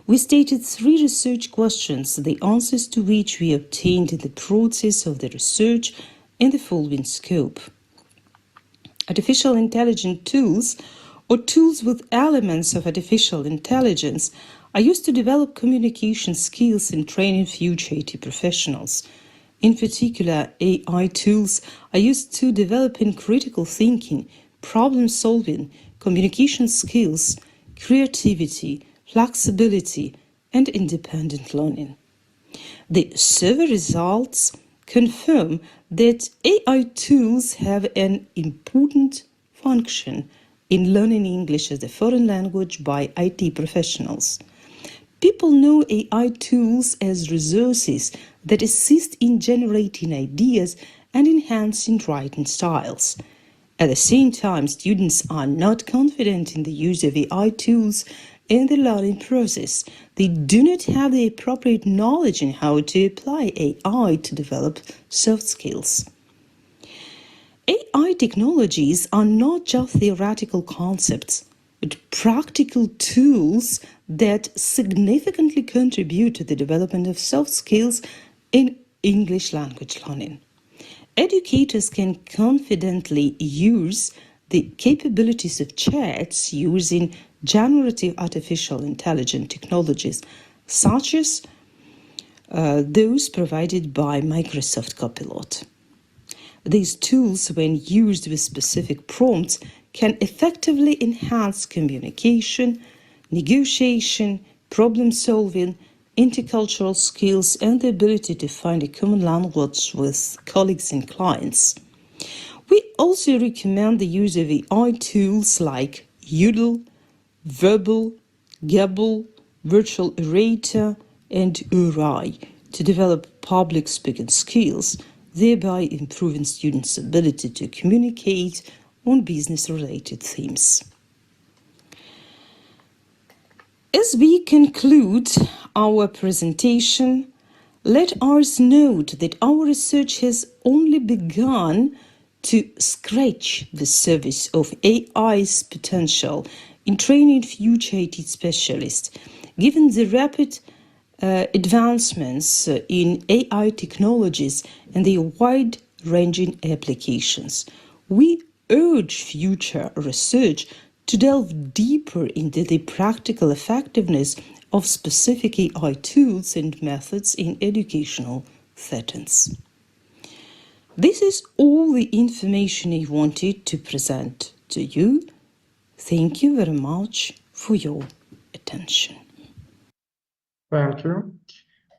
We stated 3 research questions, the answers to which we obtained in the process of the research in the following scope. Artificial intelligence tools, or tools with elements of artificial intelligence, are used to develop communication skills and training future IT professionals. In particular, AI tools are used to developing critical thinking, problem-solving, communication skills, creativity, flexibility, and independent learning. The survey results confirm that AI tools have an important function in learning English as a foreign language by IT professionals. People know AI tools as resources that assist in generating ideas and enhancing writing styles. At the same time, students are not confident in the use of AI tools in the learning process. They do not have the appropriate knowledge in how to apply AI to develop soft skills. AI technologies are not just theoretical concepts, but practical tools that significantly contribute to the development of soft skills in English language learning. Educators can confidently use the capabilities of chats using generative artificial intelligence technologies, such as those provided by Microsoft Copilot. These tools, when used with specific prompts, can effectively enhance communication, negotiation, problem-solving, intercultural skills, and the ability to find a common language with colleagues and clients. We also recommend the use of AI tools like Yodel, Verbal, Gabble, Virtual Orator, and Urai to develop public speaking skills, thereby improving students' ability to communicate on business-related themes. As we conclude our presentation, let us note that our research has only begun to scratch the surface of AI's potential in training future IT specialists. Given the rapid advancements in AI technologies and their wide-ranging applications, we urge future research to delve deeper into the practical effectiveness of specific AI tools and methods in educational settings. This is all the information I wanted to present to you. Thank you very much for your attention. Thank you.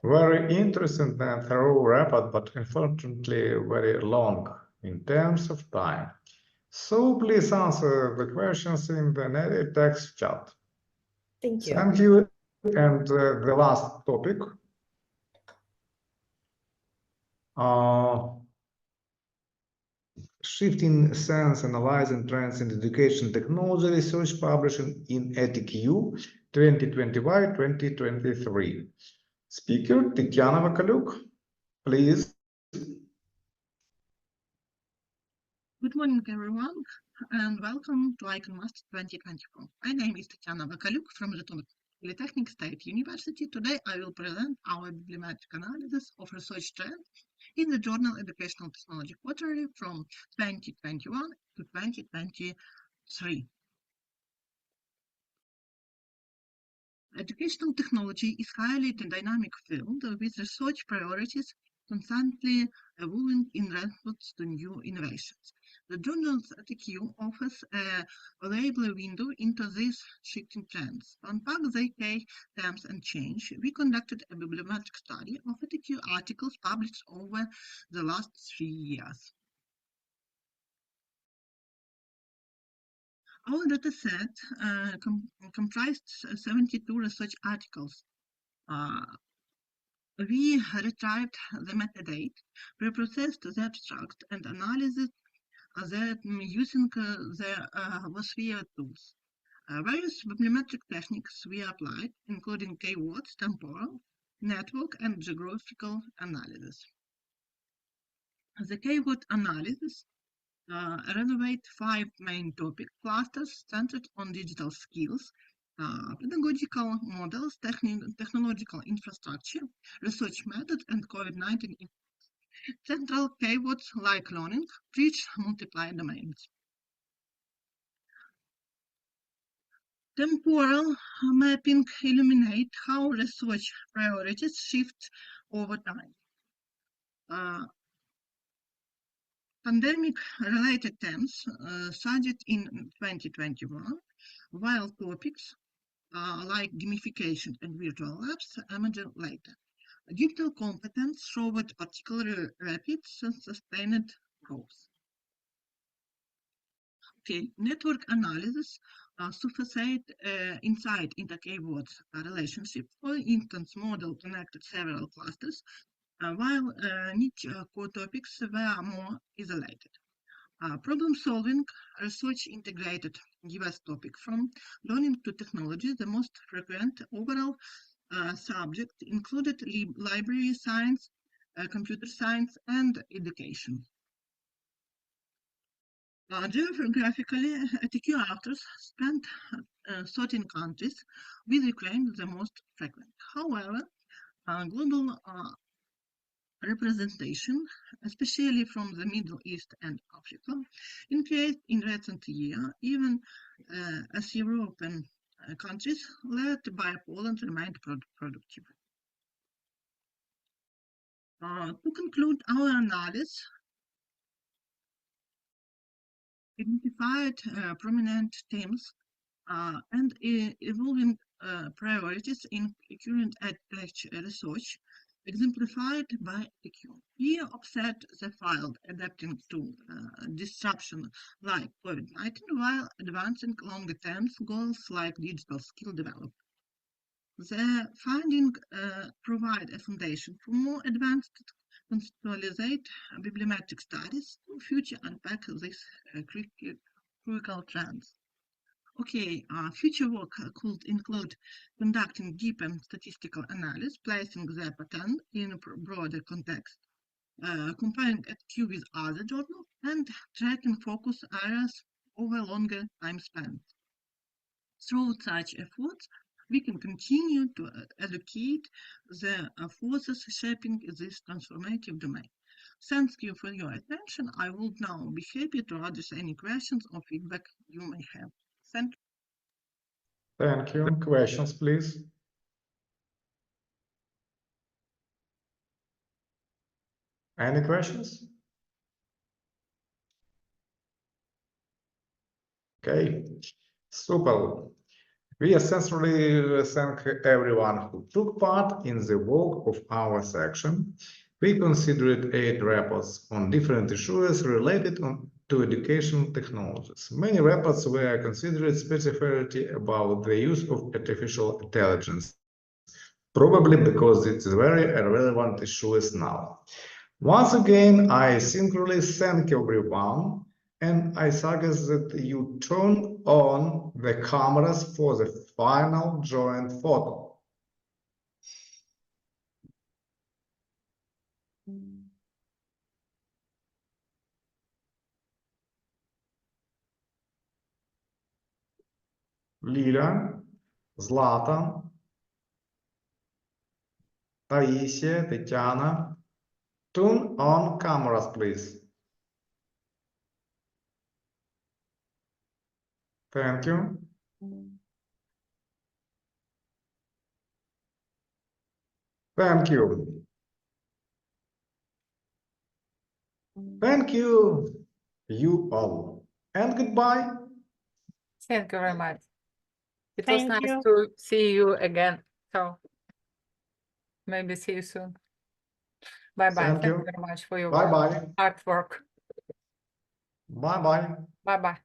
Very interesting and thorough report, but unfortunately very long in terms of time. So please answer the questions in the native text chat. Thank you. Thank you. And the last topic. Shifting sense, analyzing trends in education technology research publishing in ETQ 2021-2023. Speaker Tatiana Vakaluk, please. Good morning, everyone, and welcome to ICON MaSTEd 2024. My name is Tatiana Vakaluk from the Polytechnic State University. Today I will present our bibliometric analysis of research trends in the journal Educational Technology Quarterly from 2021 to 2023. Educational technology is highly dynamic field with research priorities constantly evolving in response to new innovations. The journal's ETQ offers a valuable window into these shifting trends. To unpack their key themes and change, we conducted a bibliometric study of ETQ articles published over the last 3 years. Our dataset comprised 72 research articles. We retrieved the metadata, preprocessed the abstract, and analyzed them using the WOSPHERE tools. Various bibliometric techniques we applied, including keywords, temporal, network, and geographical analysis. The keyword analysis renovate 5 main topic clusters centered on digital skills, Pedagogical models, technological infrastructure, research methods, and COVID-19 central keywords like learning, reach, multiply domains. Temporal mapping illuminate how research priorities shift over time. Pandemic-related themes studied in 2021, while topics like gamification and virtual labs emerged later. Digital competence showed particularly rapid and sustained growth. Okay, network analysis surfaced insight into keywords relationship. For instance, model connected several clusters, while niche core topics were more isolated. Problem solving research integrated diverse topic from learning to technology. The most frequent overall subject included library science, computer science, and education. Geographically, TQ authors spent 13 countries, with Ukraine the most frequent. However, global representation, especially from the Middle East and Africa, increased in recent years, even as European countries, led by Poland, remained productive. To conclude our analysis, identified prominent themes and evolving priorities in current EdTech research, exemplified by TQ. We offset the field adapting to disruption like COVID-19 while advancing longer-term goals like digital skill development. The findings provide a foundation for more advanced contextualized bibliometric studies to further unpack these critical trends. Okay, future work could include conducting deeper statistical analysis, placing the pattern in a broader context, comparing EdQ with other journals, and tracking focus areas over longer time spans. Through such efforts, we can continue to allocate the forces shaping this transformative domain. Thank you for your attention. I would now be happy to address any questions or feedback you may have. Thank you. Thank you. Questions, please. Any questions? Okay, super. We essentially thank everyone who took part in the work of our section. We considered 8 reports on different issues related to education technologies. Many reports were considered specifically about the use of artificial intelligence, probably because it's a very relevant issue now. Once again, I sincerely thank everyone, and I suggest that you turn on the cameras for the final joint photo. Лиля, Злата, Таисия, Тетяна. Turn on cameras, please. Thank you. Thank you. Thank you, you all. And goodbye. Thank you very much. It was Thank nice you. to see you again. So maybe see you soon. Bye-bye. Thank Thank you you. very much for your Bye-bye. hard work. Bye-bye. Bye-bye.